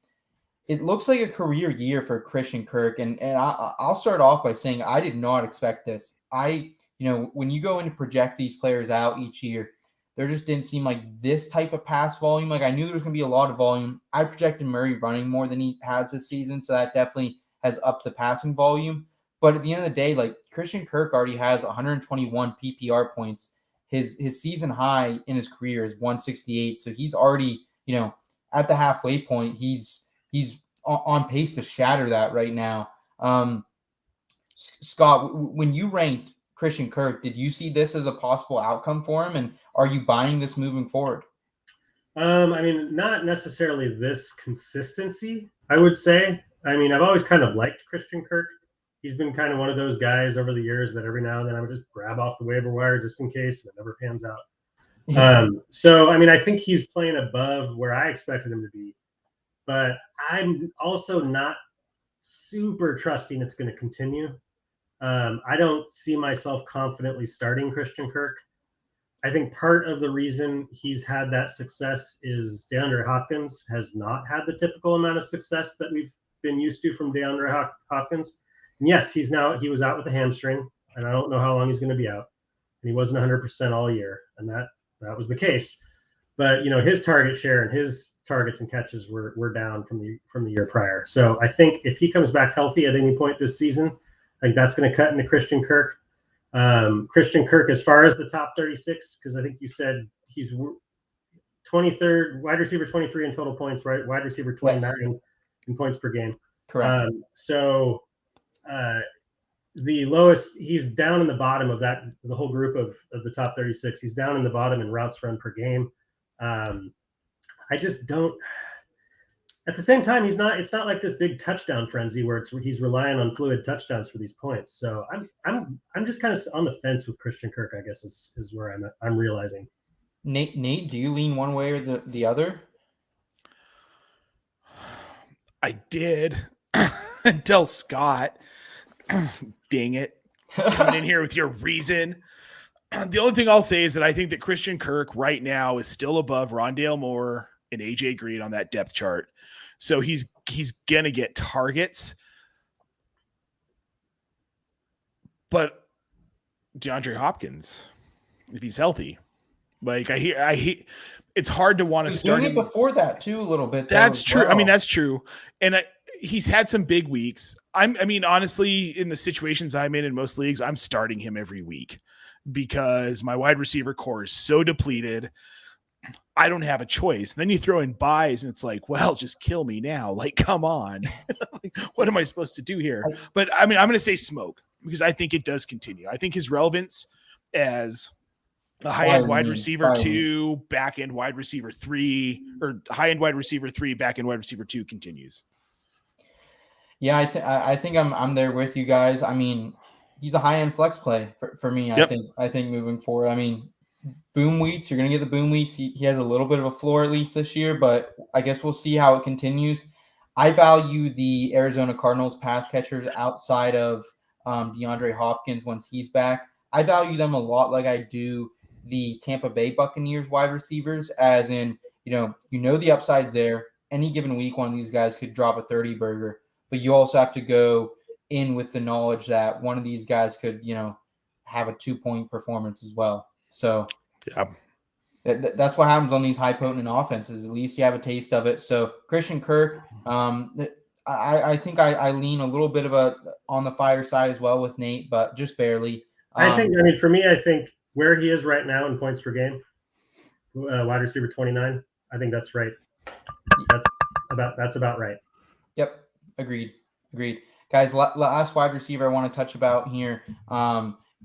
S1: it looks like a career year for Christian Kirk. And I'll start off by saying I did not expect this. When you go in to project these players out each year, there just didn't seem like this type of pass volume. Like, I knew there was going to be a lot of volume. I projected Murray running more than he has this season, so that definitely has upped the passing volume. But at the end of the day, like, Christian Kirk already has 121 PPR points. His season high in his career is 168. So he's already, at the halfway point. He's on pace to shatter that right now. Scott, when you ranked Christian Kirk, did you see this as a possible outcome for him? And are you buying this moving forward?
S3: I mean, not necessarily this consistency, I would say. I mean, I've always kind of liked Christian Kirk. He's been kind of one of those guys over the years that every now and then I would just grab off the waiver wire just in case, and it never pans out. So, I mean, I think he's playing above where I expected him to be. but I'm also not super trusting it's going to continue. I don't see myself confidently starting Christian Kirk. I think part of the reason he's had that success is DeAndre Hopkins has not had the typical amount of success that we've been used to from DeAndre Hopkins. And yes, he was out with a hamstring, and I don't know how long he's going to be out. And he wasn't 100% all year, and that was the case. But his target share and his targets and catches were down from the year prior. So I think if he comes back healthy at any point this season, I think that's going to cut into Christian Kirk. Christian Kirk, as far as the top 36, because I think you said he's 23rd, wide receiver 23 in total points, right? Wide receiver 29 in points per game.
S1: Correct.
S3: The lowest, he's down in the bottom of that, the whole group of the top 36. He's down in the bottom in routes run per game. I just don't. At the same time, it's not like this big touchdown frenzy where he's relying on fluid touchdowns for these points. So I'm just kind of on the fence with Christian Kirk, I guess is where I'm realizing.
S1: Nate, do you lean one way or the other?
S2: I did until Scott, dang it, coming in here with your reason. The only thing I'll say is that I think that Christian Kirk right now is still above Rondale Moore and AJ Green on that depth chart. So he's going to get targets. But DeAndre Hopkins, if he's healthy, like I hear it's hard to want to start him
S1: before that too a little bit.
S2: That's true. Well. I mean, that's true. And he's had some big weeks. I mean, honestly, in the situations I'm in most leagues, I'm starting him every week because my wide receiver core is so depleted. I don't have a choice. And then you throw in buys and it's like, well, just kill me now. Like, come on. Like, what am I supposed to do here? But I mean, I'm going to say smoke because I think it does continue. I think his relevance as a high-end wide receiver 2, back-end wide receiver 3, or high-end wide receiver 3, back-end wide receiver 2 continues.
S1: Yeah, I think I'm there with you guys. I mean, he's a high-end flex play for me. Yep. I think moving forward. I mean, boom weeks, you're going to get the boom weeks. He has a little bit of a floor at least this year, but I guess we'll see how it continues. I value the Arizona Cardinals pass catchers outside of DeAndre Hopkins once he's back. I value them a lot like I do the Tampa Bay Buccaneers wide receivers, as in, the upside's there. Any given week, one of these guys could drop a 30 burger, but you also have to go in with the knowledge that one of these guys could, have a 2-point performance as well. So
S2: yeah,
S1: that's what happens on these high potent offenses. At least you have a taste of it. So Christian Kirk, I think I lean a little bit on the fire side as well with Nate, but just barely.
S3: For me, I think where he is right now in points per game, wide receiver 29, I think that's right. That's about right.
S1: Yep. Agreed. Guys, last wide receiver I want to touch about here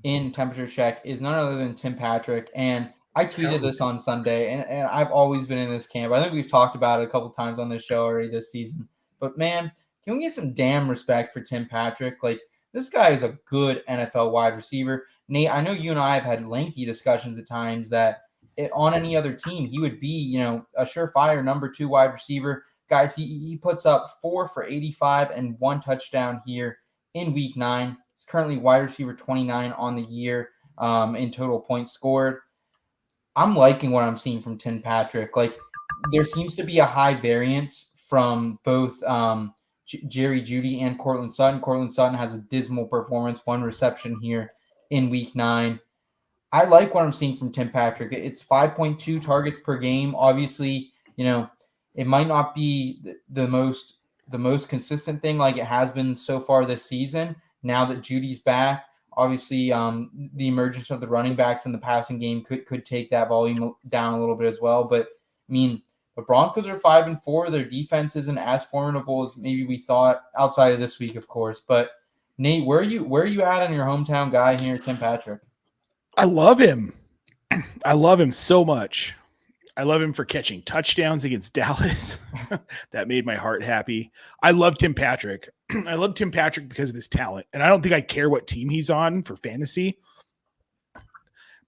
S1: in temperature check is none other than Tim Patrick. And I tweeted this on Sunday, and I've always been in this camp. I think we've talked about it a couple times on this show already this season. But, man, can we get some damn respect for Tim Patrick? Like, this guy is a good NFL wide receiver. Nate, I know you and I have had lengthy discussions at times that on any other team, he would be, a surefire number 2 wide receiver. Guys, he puts up 4 for 85 and 1 touchdown here in week 9. He's currently wide receiver 29 on the year in total points scored. I'm liking what I'm seeing from Tim Patrick. Like, there seems to be a high variance from both Jerry Jeudy and Cortland Sutton. Cortland Sutton has a dismal performance, 1 reception here in week 9. I like what I'm seeing from Tim Patrick. It's 5.2 targets per game. Obviously, it might not be the most consistent thing like it has been so far this season. Now that Judy's back, obviously the emergence of the running backs in the passing game could take that volume down a little bit as well. But I mean, the Broncos are 5-4. Their defense isn't as formidable as maybe we thought outside of this week, of course. But Nate, where are you at on your hometown guy here, Tim Patrick?
S2: I love him. I love him so much. I love him for catching touchdowns against Dallas. That made my heart happy. I love Tim Patrick. I love Tim Patrick because of his talent. And I don't think I care what team he's on for fantasy.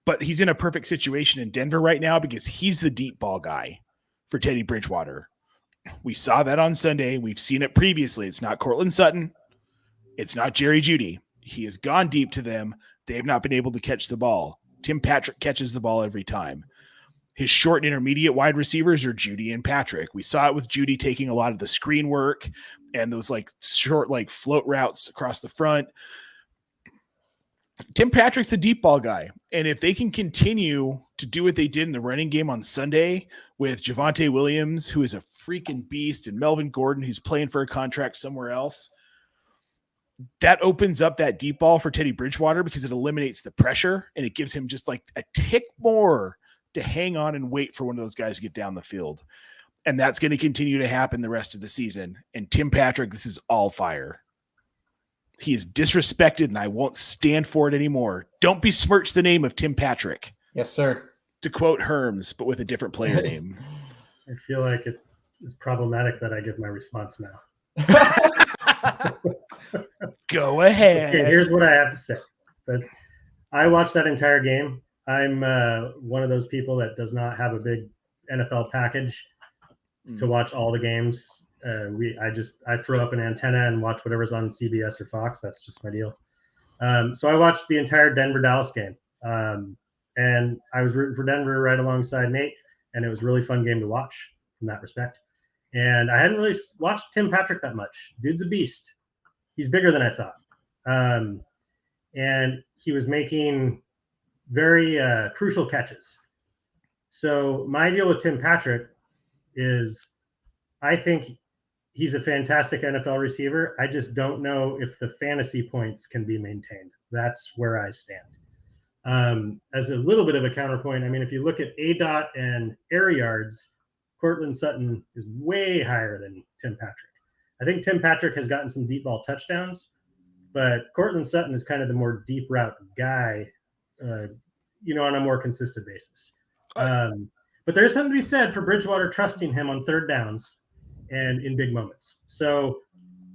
S2: But he's in a perfect situation in Denver right now because he's the deep ball guy for Teddy Bridgewater. We saw that on Sunday. We've seen it previously. It's not Cortland Sutton. It's not Jerry Jeudy. He has gone deep to them. They've not been able to catch the ball. Tim Patrick catches the ball every time. His short and intermediate wide receivers are Jeudy and Patrick. We saw it with Jeudy taking a lot of the screen work and those like short, like float routes across the front. Tim Patrick's a deep ball guy. And if they can continue to do what they did in the running game on Sunday with Javonte Williams, who is a freaking beast, and Melvin Gordon, who's playing for a contract somewhere else, that opens up that deep ball for Teddy Bridgewater because it eliminates the pressure and it gives him just like a tick more to hang on and wait for one of those guys to get down the field. And that's going to continue to happen the rest of the season. And Tim Patrick, this is all fire. He is disrespected and I won't stand for it anymore. Don't besmirch the name of Tim Patrick.
S1: Yes, sir.
S2: To quote Herms, but with a different player name.
S3: I feel like it is problematic that I give my response now.
S2: Go ahead.
S3: Okay, here's what I have to say. But I watched that entire game. I'm one of those people that does not have a big NFL package to watch all the games. I throw up an antenna and watch whatever's on CBS or Fox. That's just my deal. So I watched the entire Denver-Dallas game. And I was rooting for Denver right alongside Nate, and it was a really fun game to watch from that respect. And I hadn't really watched Tim Patrick that much. Dude's a beast. He's bigger than I thought. And he was making very crucial catches. So my deal with Tim Patrick is I think he's a fantastic NFL receiver. I just don't know if the fantasy points can be maintained. That's where I stand. As a little bit of a counterpoint, I mean, if you look at ADOT and air yards, Cortland Sutton is way higher than Tim Patrick. I think Tim Patrick has gotten some deep ball touchdowns, but Cortland Sutton is kind of the more deep route guy, on a more consistent basis. But there's something to be said for Bridgewater trusting him on third downs and in big moments. So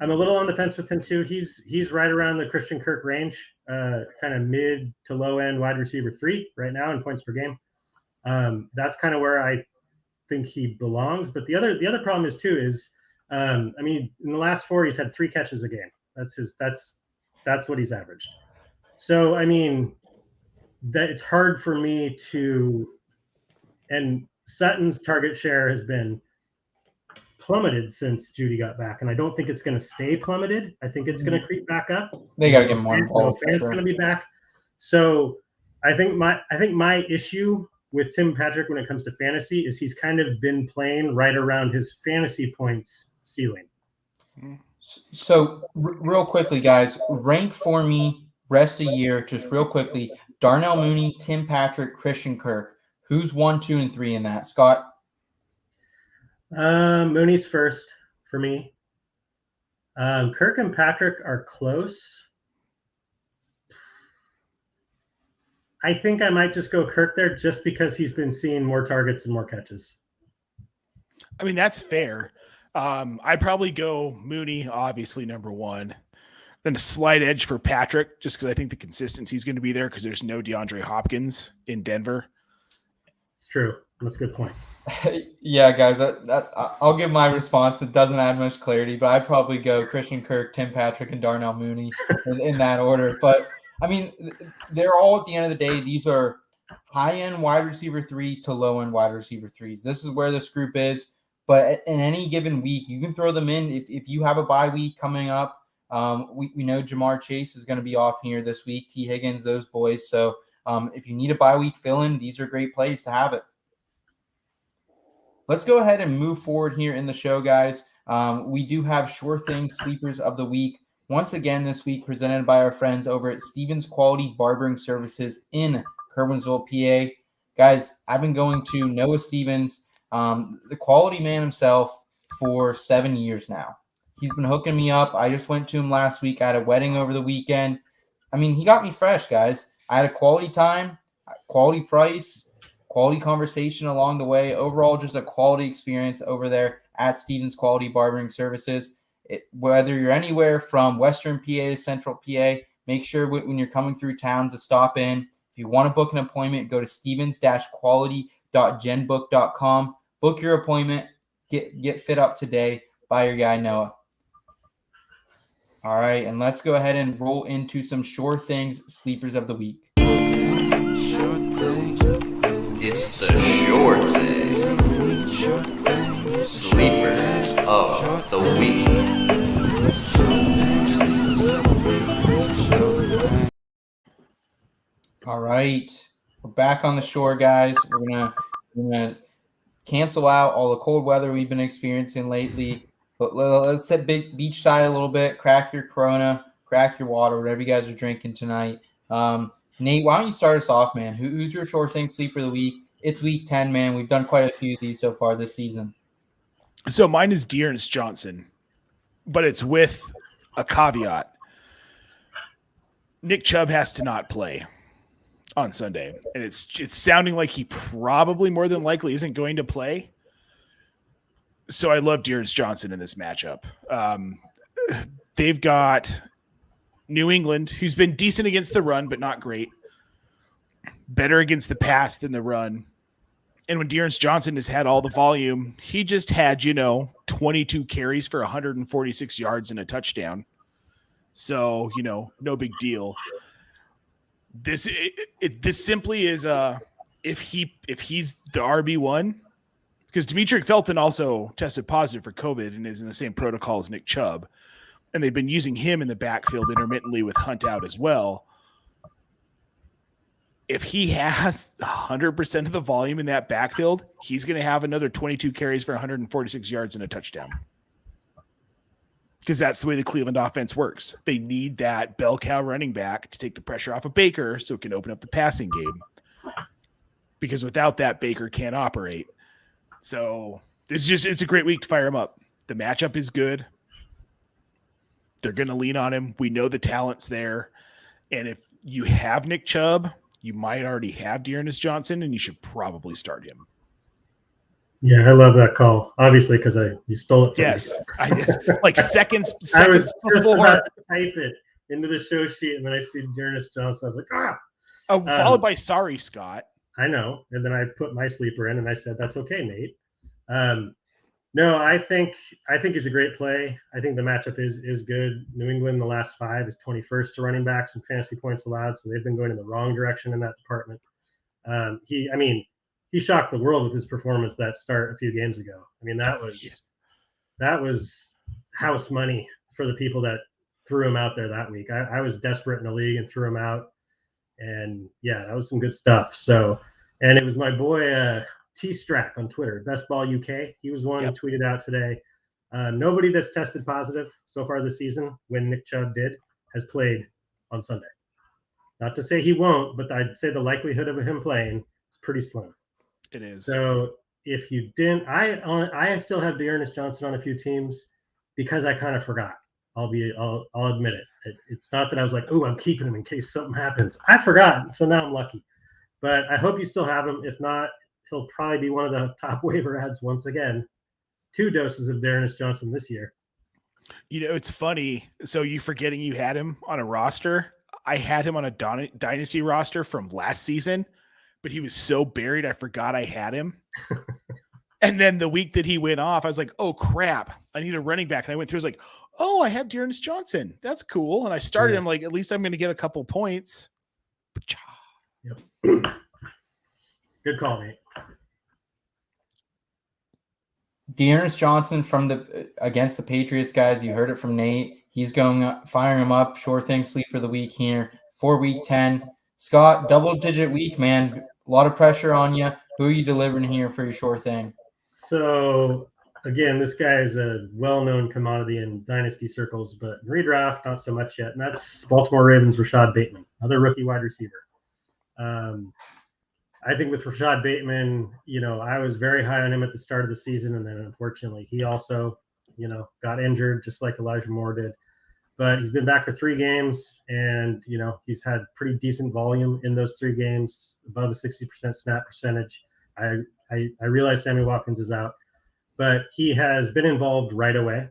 S3: I'm a little on the fence with him too. He's right around the Christian Kirk range, kind of mid to low end wide receiver 3 right now in points per game. That's kind of where I think he belongs. But the other problem is too is, in the last 4 he's had 3 catches a game. That's what he's averaged. So that it's hard for me to. And Sutton's target share has been plummeted since Jeudy got back, and I don't think it's going to stay plummeted. I think it's going to creep back up.
S1: They got to get more involved.
S3: Fans going to be back. So I think my issue with Tim Patrick when it comes to fantasy is he's kind of been playing right around his fantasy points ceiling.
S1: So real quickly, guys, rank for me rest of year, just real quickly. Darnell Mooney, Tim Patrick, Christian Kirk. Who's 1, 2, and 3 in that? Scott?
S3: Mooney's first for me. Kirk and Patrick are close. I think I might just go Kirk there just because he's been seeing more targets and more catches.
S2: That's fair. I'd probably go Mooney, obviously, number 1. Then a slight edge for Patrick, just because I think the consistency is going to be there because there's no DeAndre Hopkins in Denver.
S3: It's true. That's a good point.
S1: Yeah, guys, I'll give my response. It doesn't add much clarity, but I'd probably go Christian Kirk, Tim Patrick, and Darnell Mooney in that order. But, they're all, at the end of the day, these are high-end wide receiver 3 to low-end wide receiver 3s. This is where this group is. But in any given week, you can throw them in. If you have a bye week coming up, we know Jamar Chase is going to be off here this week, T. Higgins, those boys. So if you need a bye week fill-in, these are great plays to have it. Let's go ahead and move forward here in the show, guys. We do have Sure Thing Sleepers of the Week. Once again this week presented by our friends over at Stevens Quality Barbering Services in Kerwinsville, PA. Guys, I've been going to Noah Stevens, the quality man himself, for 7 years now. He's been hooking me up. I just went to him last week. I had a wedding over the weekend. He got me fresh, guys. I had a quality time, quality price, quality conversation along the way. Overall, just a quality experience over there at Stevens Quality Barbering Services. Whether you're anywhere from Western PA to Central PA, make sure when you're coming through town to stop in. If you want to book an appointment, go to stevens-quality.genbook.com. Book your appointment. get fit up today by your guy Noah. All right, and let's go ahead and roll into some sure things sleepers of the week.
S4: It's the sure thing. Sleepers of the week.
S1: All right, we're back on the shore, guys. We're gonna cancel out all the cold weather we've been experiencing lately. But let's sit beachside a little bit. Crack your Corona, crack your water, whatever you guys are drinking tonight. Nate, why don't you start us off, man? Who's your sure thing sleeper of the week? It's week 10, man. We've done quite a few of these so far this season.
S2: So mine is Darius Johnson, but it's with a caveat. Nick Chubb has to not play on Sunday, and it's sounding like he probably more than likely isn't going to play. So I love Darius Johnson in this matchup. They've got New England, who's been decent against the run, but not great. Better against the pass than the run. And when Darius Johnson has had all the volume, he just had, 22 carries for 146 yards and a touchdown. So, no big deal. This simply is if he's the RB1, because Demetric Felton also tested positive for COVID and is in the same protocol as Nick Chubb, and they've been using him in the backfield intermittently with Hunt out as well. If he has 100% of the volume in that backfield, he's going to have another 22 carries for 146 yards and a touchdown. Because that's the way the Cleveland offense works. They need that bell cow running back to take the pressure off of Baker so it can open up the passing game. Because without that, Baker can't operate. So it's a great week to fire him up. The matchup is good. They're going to lean on him. We know the talent's there. And if you have Nick Chubb, you might already have Darius Johnson, and you should probably start him.
S3: Yeah, I love that call. Obviously, because you stole it from
S2: yes,
S3: me.
S2: I did. Like seconds
S3: I was just
S2: before.
S3: about to type it into the show sheet, and then I see Darius Johnson. I was like,
S2: followed by sorry, Scott.
S3: I know. And then I put my sleeper in, and I said, that's okay, Nate. No, I think it's a great play. I think the matchup is good. New England in the last 5 is 21st to running backs and fantasy points allowed, so they've been going in the wrong direction in that department. He shocked the world with his performance that start a few games ago. I mean, that was house money for the people that threw him out there that week. I was desperate in the league and threw him out, and yeah, that was some good stuff. So, and it was my boy T-Strack on Twitter, Best Ball UK. He was the one who tweeted out today. Nobody that's tested positive so far this season, when Nick Chubb did, has played on Sunday. Not to say he won't, but I'd say the likelihood of him playing is pretty slim.
S2: It is.
S3: So if you didn't, I still have Darius Johnson on a few teams because I kind of forgot. I'll admit it. It's not that I was like, oh, I'm keeping him in case something happens. I forgot, so now I'm lucky. But I hope you still have him. If not, he'll probably be one of the top waiver ads once again. 2 doses of Darius Johnson this year.
S2: It's funny. So you forgetting you had him on a roster. I had him on a dynasty roster from last season, but he was so buried I forgot I had him. And then the week that he went off, I was like, oh, crap. I need a running back. And I went through, I was like, oh, I have Darius Johnson. That's cool. And I started him like, at least I'm going to get a couple points.
S3: Yep. Good call, Nate.
S1: Darius Johnson against the Patriots, guys. You heard it from Nate. He's firing him up. Sure thing, sleeper of the week here for week 10. Scott, double-digit week, man. A lot of pressure on you. Who are you delivering here for your sure thing?
S3: So, again, this guy is a well-known commodity in dynasty circles, but in redraft, not so much yet. And that's Baltimore Ravens' Rashad Bateman, another rookie wide receiver. I think with Rashad Bateman, I was very high on him at the start of the season, and then unfortunately he also, got injured just like Elijah Moore did. But he's been back for 3 games, and, he's had pretty decent volume in those 3 games, above a 60% snap percentage. I realize Sammy Watkins is out, but he has been involved right away.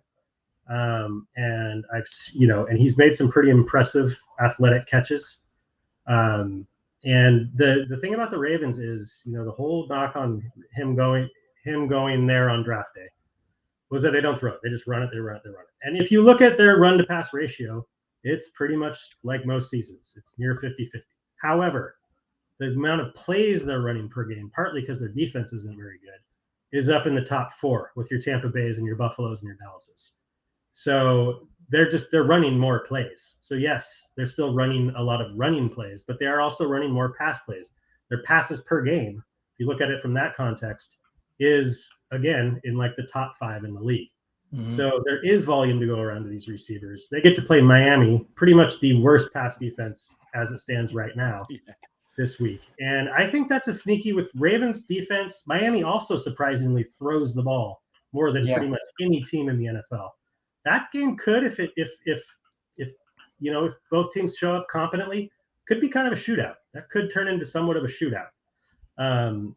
S3: And and he's made some pretty impressive athletic catches. And the thing about the Ravens is, the whole knock on him going there on draft day. was that they don't throw it. They just run it, they run it, they run it. And if you look at their run to pass ratio, it's pretty much like most seasons. It's near 50-50. However, the amount of plays they're running per game, partly because their defense isn't very good, is up in the top 4 with your Tampa Bays and your Buffaloes and your Dallases. So they're running more plays. So yes, they're still running a lot of running plays, but they are also running more pass plays. Their passes per game, if you look at it from that context, is again in like the top 5 in the league. Mm-hmm. So there is volume to go around to these receivers. They get to play Miami, pretty much the worst pass defense as it stands right now this week. And I think that's a sneaky with Ravens defense. Miami also surprisingly throws the ball more than pretty much any team in the NFL. That game could, if both teams show up competently, could be kind of a shootout. That could turn into somewhat of a shootout.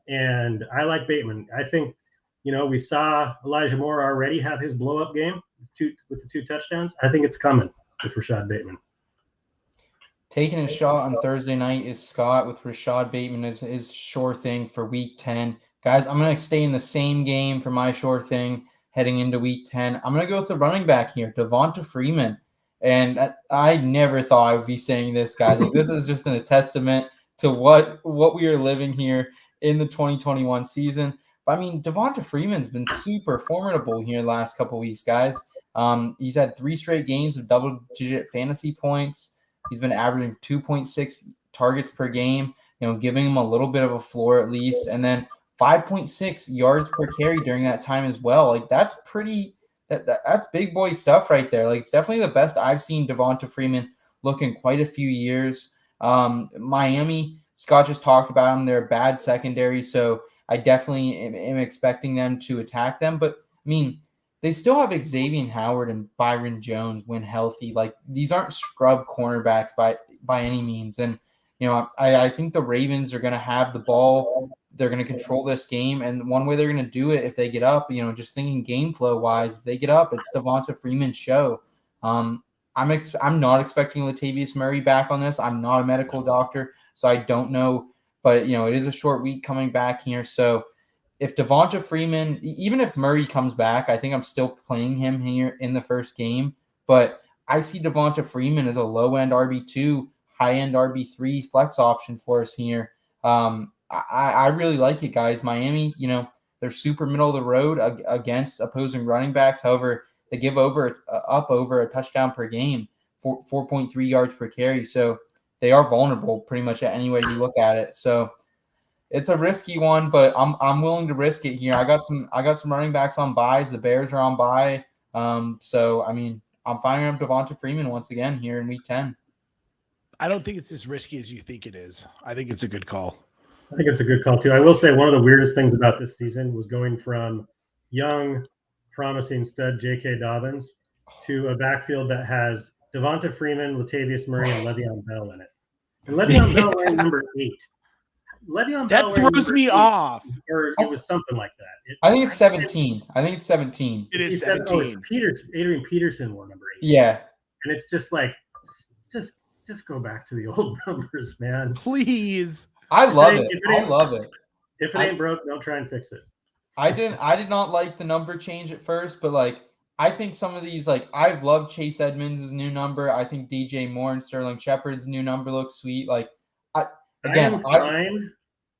S3: And I like Bateman. I think, we saw Elijah Moore already have his blow-up game with the 2 touchdowns. I think it's coming with Rashad Bateman.
S1: Taking a shot on Thursday night is Scott with Rashad Bateman as his sure thing for Week 10. Guys, I'm going to stay in the same game for my sure thing heading into Week 10. I'm going to go with the running back here, Devonta Freeman. And I never thought I would be saying this, guys. Like, this is just a testament to what we are living here in the 2021 season. But, I mean, Devonta Freeman's been super formidable here the last couple of weeks, guys. He's had 3 straight games of double-digit fantasy points. He's been averaging 2.6 targets per game, giving him a little bit of a floor at least. And then 5.6 yards per carry during that time as well. Like, that's pretty that's big boy stuff right there. Like, it's definitely the best I've seen Devonta Freeman look in quite a few years. Miami, Scott just talked about them. They're a bad secondary, so I definitely am expecting them to attack them. But, I mean, they still have Xavier Howard and Byron Jones when healthy. Like, these aren't scrub cornerbacks by any means. And, I think the Ravens are going to have the ball. They're going to control this game. And one way they're going to do it if they get up, just thinking game flow wise, if they get up, it's Devonta Freeman's show. I'm not expecting Latavius Murray back on this. I'm not a medical doctor, so I don't know. But, it is a short week coming back here. So if Devonta Freeman, even if Murray comes back, I think I'm still playing him here in the first game. But I see Devonta Freeman as a low-end RB2, high-end RB3 flex option for us here. I really like it, guys. Miami, they're super middle of the road against opposing running backs. However, they give up over a touchdown per game, 4.3 yards per carry. So they are vulnerable pretty much any way you look at it. So it's a risky one, but I'm willing to risk it here. I got some running backs on buys. The Bears are on buy. So I mean, I'm firing up Devonta Freeman once again here in Week 10.
S2: I don't think it's as risky as you think it is. I think it's a good call.
S3: I think it's a good call too. I will say one of the weirdest things about this season was going from young, promising stud J.K. Dobbins to a backfield that has Devonta Freeman, Latavius Murray, and Le'Veon Bell in it. And Le'Veon Bell wearing number 8.
S2: That throws me off.
S3: Or it was something like that.
S1: I think it's 17.
S2: It is 17.
S3: It's Adrian Peterson wore number 8.
S1: Yeah.
S3: And it's just like, just go back to the old numbers, man.
S2: Please.
S1: I love it. I love it.
S3: If it ain't broke, don't try and fix it.
S1: I did not like the number change at first, but like I think some of these, like I've loved Chase Edmonds' new number. I think DJ Moore and Sterling Shepard's new number looks sweet. Like
S3: I'm fine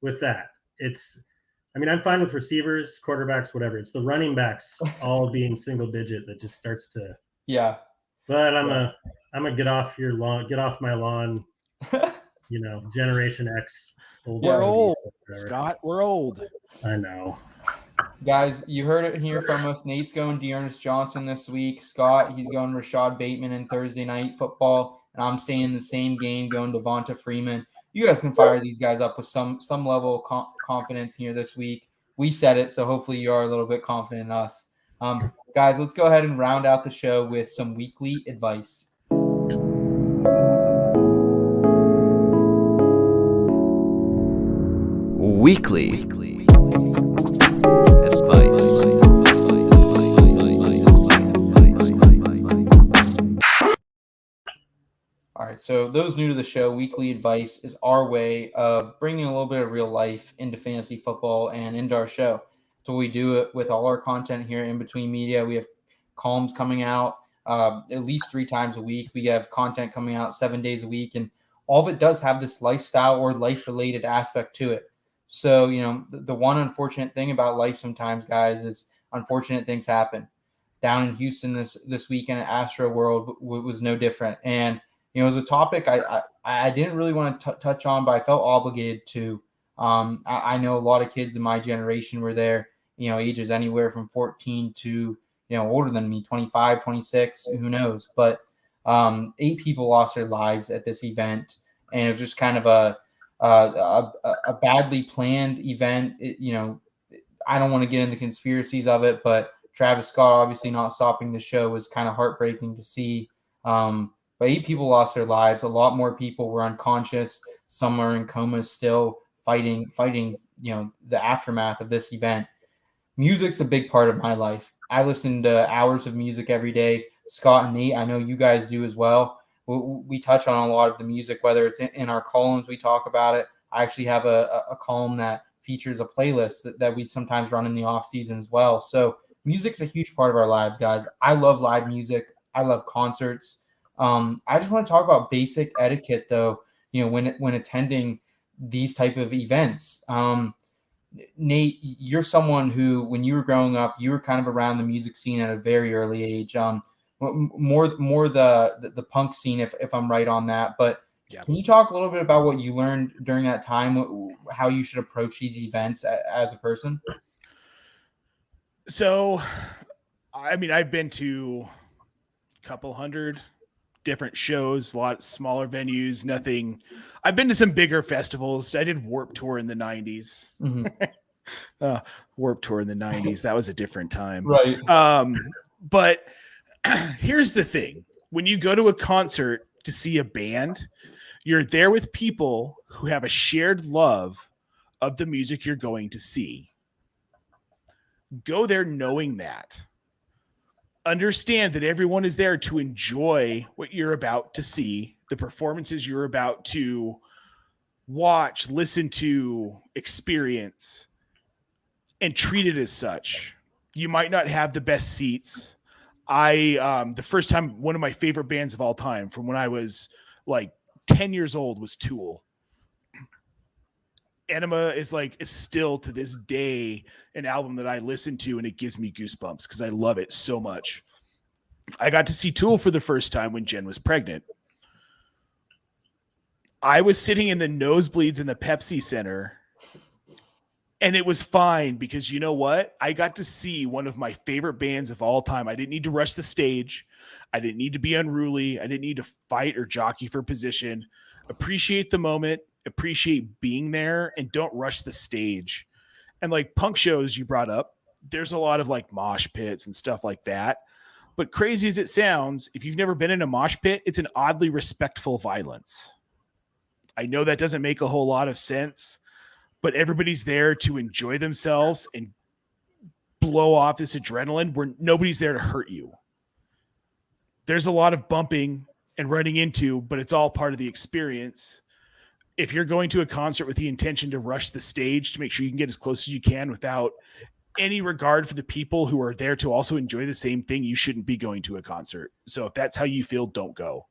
S3: with that. I'm fine with receivers, quarterbacks, whatever. It's the running backs all being single digit that just starts to.
S1: Yeah.
S3: But I'm a get off my lawn. Generation X.
S2: We're old, Scott. We're old.
S3: I know.
S1: Guys, you heard it here from us. Nate's going Darius Johnson this week. Scott, he's going Rashad Bateman in Thursday Night Football. And I'm staying in the same game, going Devonta Freeman. You guys can fire these guys up with some level of confidence here this week. We said it, so hopefully you are a little bit confident in us. Guys, let's go ahead and round out the show with some weekly advice.
S4: Weekly
S1: All right, so those new to the show, weekly advice is our way of bringing a little bit of real life into fantasy football and into our show. That's what we do with all our content here in Between Media. We have columns coming out at least 3 times a week. We have content coming out 7 days a week, and all of it does have this lifestyle or life-related aspect to it. So, the one unfortunate thing about life sometimes, guys, is unfortunate things happen. Down in Houston this weekend at Astroworld was no different. And, it was a topic I didn't really want to touch on, but I felt obligated to. I know a lot of kids in my generation were there, ages anywhere from 14 to, older than me, 25, 26, who knows. But 8 people lost their lives at this event. And it was just kind of a badly planned event. I don't want to get into conspiracies of it, but Travis Scott obviously not stopping the show was kind of heartbreaking to see. But 8 people lost their lives. A lot more people were unconscious. Some are in comas still, fighting, the aftermath of this event. Music's a big part of my life. I listen to hours of music every day. Scott and Nate, I know you guys do as well. We touch on a lot of the music, whether it's in our columns, we talk about it. I actually have a column that features a playlist that we sometimes run in the off season as well. So music's a huge part of our lives, guys. I love live music. I love concerts. I just want to talk about basic etiquette, though, when attending these type of events. Nate, you're someone who, when you were growing up, you were kind of around the music scene at a very early age. More the punk scene, if I'm right on that. But yeah. Can you talk a little bit about what you learned during that time, how you should approach these events as a person?
S2: So, I've been to a couple hundred different shows, a lot of smaller venues, nothing. I've been to some bigger festivals. I did Warped Tour in the 90s. Mm-hmm. Warped Tour in the 90s. That was a different time.
S1: Right.
S2: But here's the thing. When you go to a concert to see a band, you're there with people who have a shared love of the music you're going to see. Go there knowing that. Understand that everyone is there to enjoy what you're about to see, the performances you're about to watch, listen to, experience, and treat it as such. You might not have the best seats. The first time, one of my favorite bands of all time from when I was like 10 years old was Tool. Enema is still to this day an album that I listen to and it gives me goosebumps because I love it so much. I got to see Tool for the first time when Jen was pregnant. I was sitting in the nosebleeds in the Pepsi Center and it was fine because you know what? I got to see one of my favorite bands of all time. I didn't need to rush the stage. I didn't need to be unruly. I didn't need to fight or jockey for position. Appreciate the moment. Appreciate being there and don't rush the stage. And punk shows you brought up, there's a lot of mosh pits and stuff like that. But crazy as it sounds, if you've never been in a mosh pit, it's an oddly respectful violence. I know that doesn't make a whole lot of sense, but everybody's there to enjoy themselves and blow off this adrenaline where nobody's there to hurt you. There's a lot of bumping and running into, but it's all part of the experience. If you're going to a concert with the intention to rush the stage to make sure you can get as close as you can without any regard for the people who are there to also enjoy the same thing, you shouldn't be going to a concert. So if that's how you feel, don't go,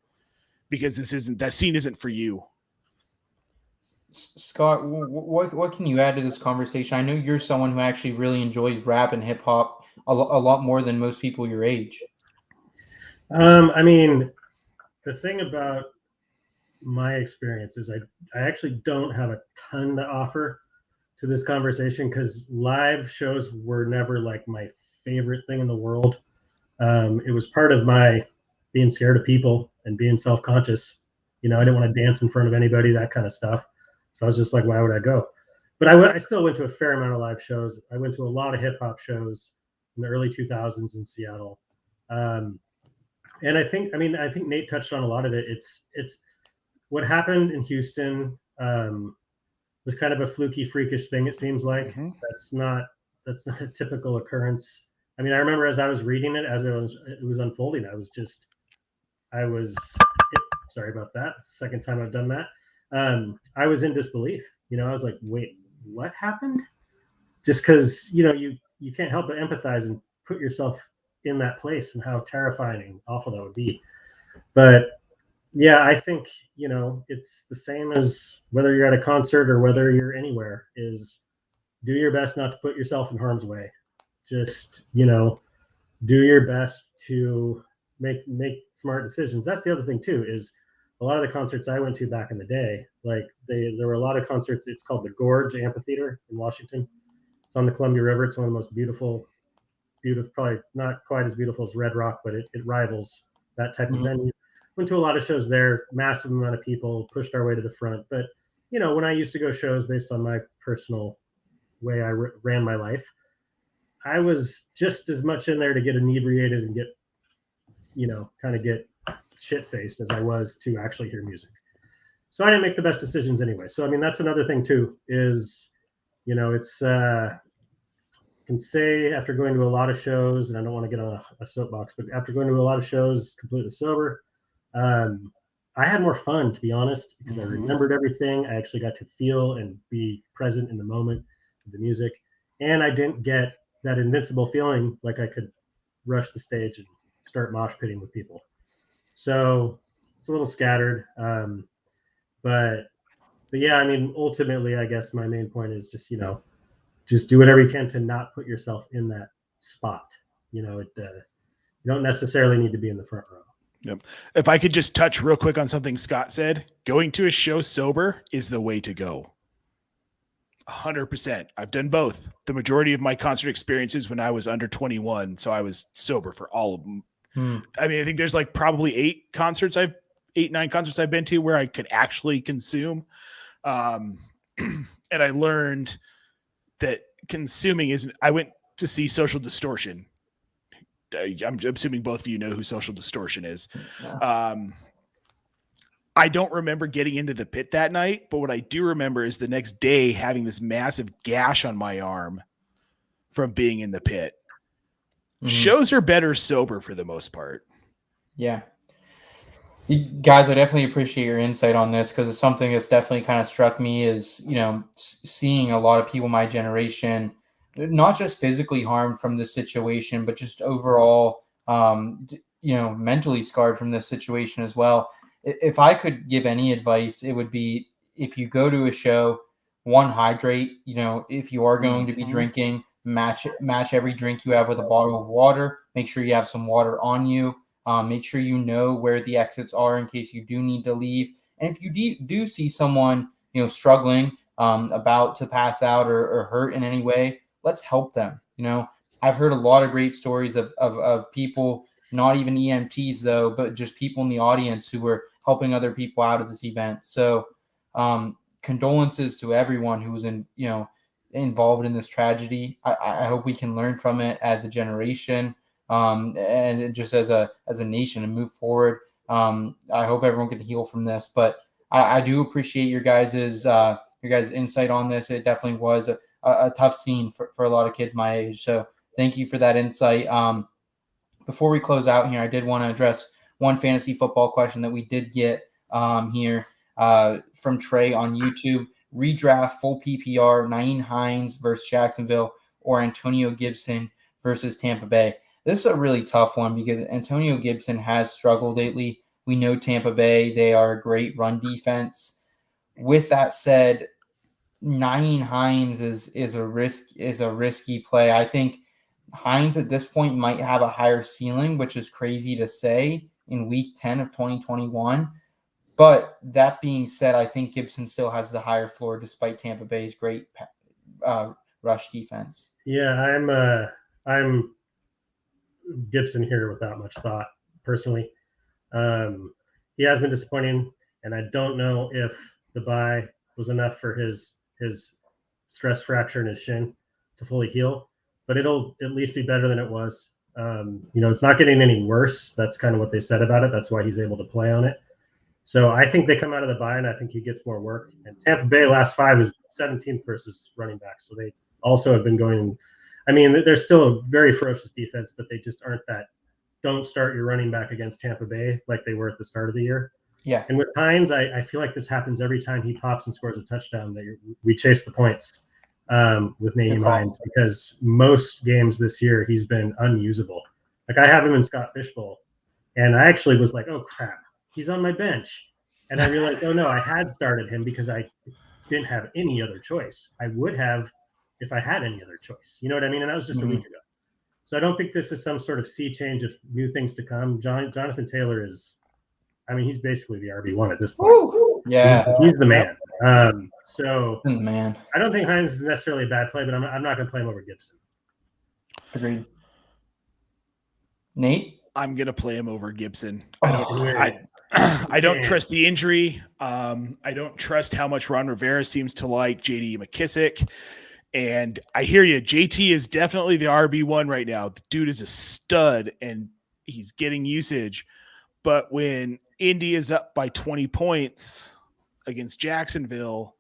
S2: because that scene isn't for you.
S1: Scott, what can you add to this conversation? I know you're someone who actually really enjoys rap and hip hop a lot more than most people your age.
S3: The thing about my experience is I actually don't have a ton to offer to this conversation because live shows were never my favorite thing in the world. It was part of my being scared of people and being self-conscious. I didn't want to dance in front of anybody, that kind of stuff. So I was just why would I go? But I still went to a fair amount of live shows. I went to a lot of hip hop shows in the early 2000s in Seattle. And I think Nate touched on a lot of it. It's what happened in Houston was kind of a fluky, freakish thing. It seems like mm-hmm. That's not a typical occurrence. I remember as I was reading it, as it was unfolding, sorry about that. Second time I've done that. I was in disbelief. I was wait, what happened? just because, you know, you can't help but empathize and put yourself in that place and how terrifying and awful that would be. But yeah, I think, you know, it's the same as whether you're at a concert or whether you're anywhere, is do your best not to put yourself in harm's way. Just, you know, do your best to make smart decisions. That's the other thing too, is a lot of the concerts I went to back in the day, like there were a lot of concerts. It's called the Gorge Amphitheater in Washington. It's on the Columbia River. It's one of the most beautiful, probably not quite as beautiful as Red Rock, but it rivals that type of venue. Went to a lot of shows there, massive amount of people, pushed our way to the front. But, you know, when I used to go shows based on my personal way I ran my life, I was just as much in there to get inebriated and get, you know, kind of get shit-faced as I was to actually hear music. So I didn't make the best decisions anyway. So, I mean, that's another thing too, is, you know, it's, can say after going to a lot of shows, and I don't want to get on a soapbox, but after going to a lot of shows completely sober, I had more fun, to be honest, because I remembered everything. I actually got to feel and be present in the moment of the music. And I didn't get that invincible feeling like I could rush the stage and start mosh pitting with people. So it's a little scattered. But yeah, I mean, ultimately, I guess my main point is just, you know, just do whatever you can to not put yourself in that spot. You know, you don't necessarily need to be in the front row.
S2: Yep. If I could just touch real quick on something Scott said, going to a show sober is the way to go. 100%. I've done both. The majority of my concert experiences when I was under 21, so I was sober for all of them. I mean, I think there's like probably 8, 9 concerts I've been to where I could actually consume. And I learned that consuming isn't. I went to see Social Distortion. I'm assuming both of you know who Social Distortion is. I don't remember getting into the pit that night, but what I do remember is the next day having this massive gash on my arm from being in the pit. Shows are better sober for the most part.
S1: Yeah. You guys, I definitely appreciate your insight on this, because it's something that's definitely kind of struck me is, you know, seeing a lot of people my generation, not just physically harmed from this situation, but just overall, you know, mentally scarred from this situation as well. If I could give any advice, it would be, if you go to a show, one, hydrate. You know, if you are going to be drinking, match every drink you have with a bottle of water. Make sure you have some water on you. Make sure you know where the exits are in case you do need to leave. And if you do see someone, you know, struggling, about to pass out or hurt in any way, let's help them. You know, I've heard a lot of great stories of people, not even EMTs though, but just people in the audience who were helping other people out of this event. So condolences to everyone who was involved in this tragedy. I hope we can learn from it as a generation, and just as a nation, and move forward. I hope everyone can heal from this, but I do appreciate your guys' insight on this. It definitely was a tough scene for a lot of kids my age. So thank you for that insight. Before we close out here, I did want to address one fantasy football question that we did get here from Trey on YouTube. Redraft full PPR, Nyheim Hines versus Jacksonville, or Antonio Gibson versus Tampa Bay. This is a really tough one because Antonio Gibson has struggled lately. We know Tampa Bay, they are a great run defense. With that said, Nyheim Hines is a risky play. I think Hines at this point might have a higher ceiling, which is crazy to say in week 10 of 2021. But that being said, I think Gibson still has the higher floor despite Tampa Bay's great rush defense.
S3: Yeah, I'm Gibson here without much thought, personally. He has been disappointing, and I don't know if the bye was enough for his stress fracture in his shin to fully heal, but it'll at least be better than it was. It's not getting any worse. That's kind of what they said about it. That's why he's able to play on it. So I think they come out of the bye, and I think he gets more work. And Tampa Bay last 5 is 17th versus running backs. So they also have been going – I mean, they're still a very ferocious defense, but they just aren't that – don't start your running back against Tampa Bay like they were at the start of the year.
S1: Yeah.
S3: And with Hines, I feel like this happens every time he pops and scores a touchdown. We chase the points. with Naeem Hines, because most games this year he's been unusable. Like, I have him in Scott Fishbowl, and I actually was like, oh crap, he's on my bench. And I realized, oh no, I had started him because I didn't have any other choice. I would have if I had any other choice. You know what I mean? And that was just a week ago. So I don't think this is some sort of sea change of new things to come. Jonathan Taylor is, I mean, he's basically the RB1 at this point.
S1: Woo! Yeah.
S3: He's the man. So
S1: man.
S3: I don't think Hines is necessarily a bad play, but I'm not going to play him over Gibson.
S1: Agreed. Nate?
S2: I'm going to play him over Gibson. I don't trust the injury. I don't trust how much Ron Rivera seems to like J.D. McKissick. And I hear you. JT is definitely the RB1 right now. The dude is a stud, and he's getting usage. But when Indy is up by 20 points against Jacksonville,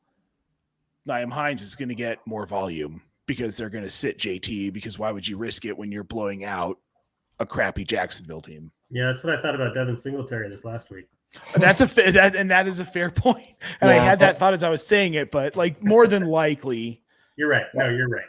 S2: Nyheim Hines is going to get more volume because they're going to sit JT, because why would you risk it when you're blowing out a crappy Jacksonville team?
S3: Yeah, that's what I thought about Devin Singletary this last week.
S2: That is a fair point. And I had that thought as I was saying it, but like, more than likely.
S3: You're right. No, you're right.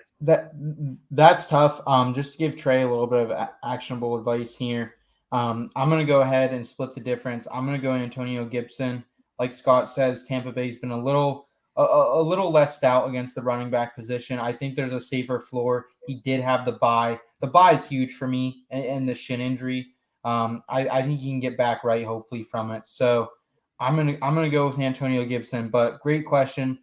S1: That's tough. Just to give Trey a little bit of actionable advice here. I'm going to go ahead and split the difference. I'm going to go Antonio Gibson. Like Scott says, Tampa Bay's been a little less stout against the running back position. I think there's a safer floor. He did have the bye. The bye is huge for me, and the shin injury. I think he can get back right, hopefully, from it. So I'm gonna go with Antonio Gibson. But great question.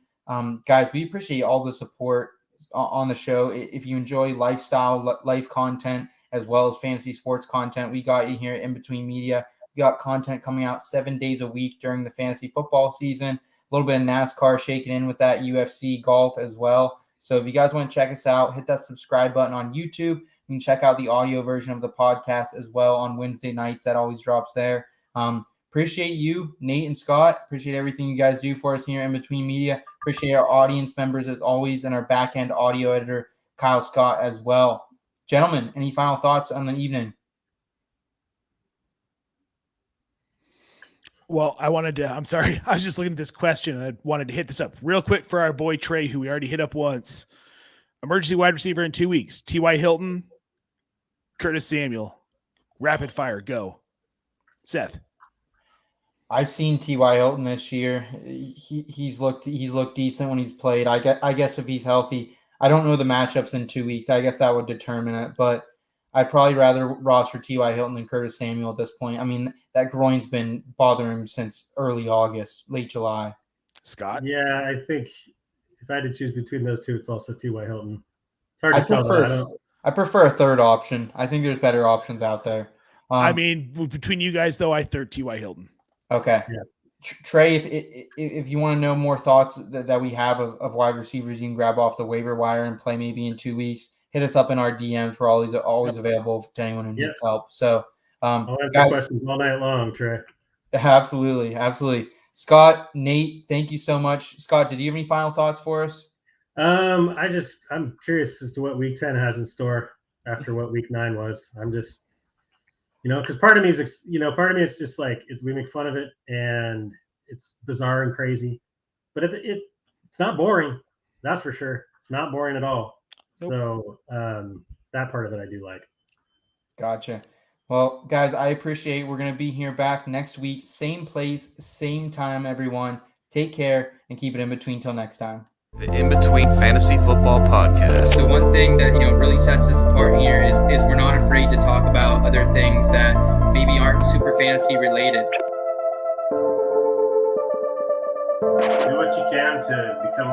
S1: Guys, we appreciate all the support on the show. If you enjoy lifestyle, life content, as well as fantasy sports content, we got you here at In Between Media. We got content coming out 7 days a week during the fantasy football season. A little bit of NASCAR shaking in with that, UFC, golf as well. So if you guys want to check us out, hit that subscribe button on YouTube. You can check out the audio version of the podcast as well on Wednesday nights. That always drops there. Appreciate you, Nate and Scott. Appreciate everything you guys do for us here in Between Media. Appreciate our audience members as always, and our back-end audio editor, Kyle Scott, as well. Gentlemen, any final thoughts on the evening?
S2: Well, I'm sorry. I was just looking at this question, and I wanted to hit this up real quick for our boy Trey, who we already hit up once. Emergency wide receiver in 2 weeks. T.Y. Hilton, Curtis Samuel. Rapid fire, go. Seth.
S1: I've seen T.Y. Hilton this year. He's looked decent when he's played. I guess if he's healthy, I don't know the matchups in 2 weeks. I guess that would determine it, but I'd probably rather roster T.Y. Hilton than Curtis Samuel at this point. I mean, that groin's been bothering him since early August, late July.
S2: Scott?
S3: Yeah, I think if I had to choose between those two, it's also T.Y. Hilton. It's hard to tell.
S1: I prefer a third option. I think there's better options out there.
S2: I mean, between you guys, though, I third T.Y. Hilton.
S1: Okay.
S3: Yeah.
S1: Trey, if you want to know more thoughts that we have of wide receivers you can grab off the waiver wire and play maybe in 2 weeks, hit us up in our DMs. We're always available to anyone who needs help. So,
S3: I'll answer
S1: guys,
S3: questions all night long, Trey.
S1: Absolutely. Scott, Nate, thank you so much. Scott, did you have any final thoughts for us?
S3: I'm curious as to what Week 10 has in store after what Week 9 was. I'm just, because part of me it's just like we make fun of it and it's bizarre and crazy, but it's not boring. That's for sure. It's not boring at all. Nope. So that part of it I do like. Gotcha. Well, guys, I appreciate it. We're going to be here back next week. Same place, same time, everyone. Take care and keep it in between till next time.
S4: The In Between Fantasy Football Podcast.
S1: The one thing that really sets us apart here is we're not afraid to talk about other things that maybe aren't super fantasy related. Do what you can to become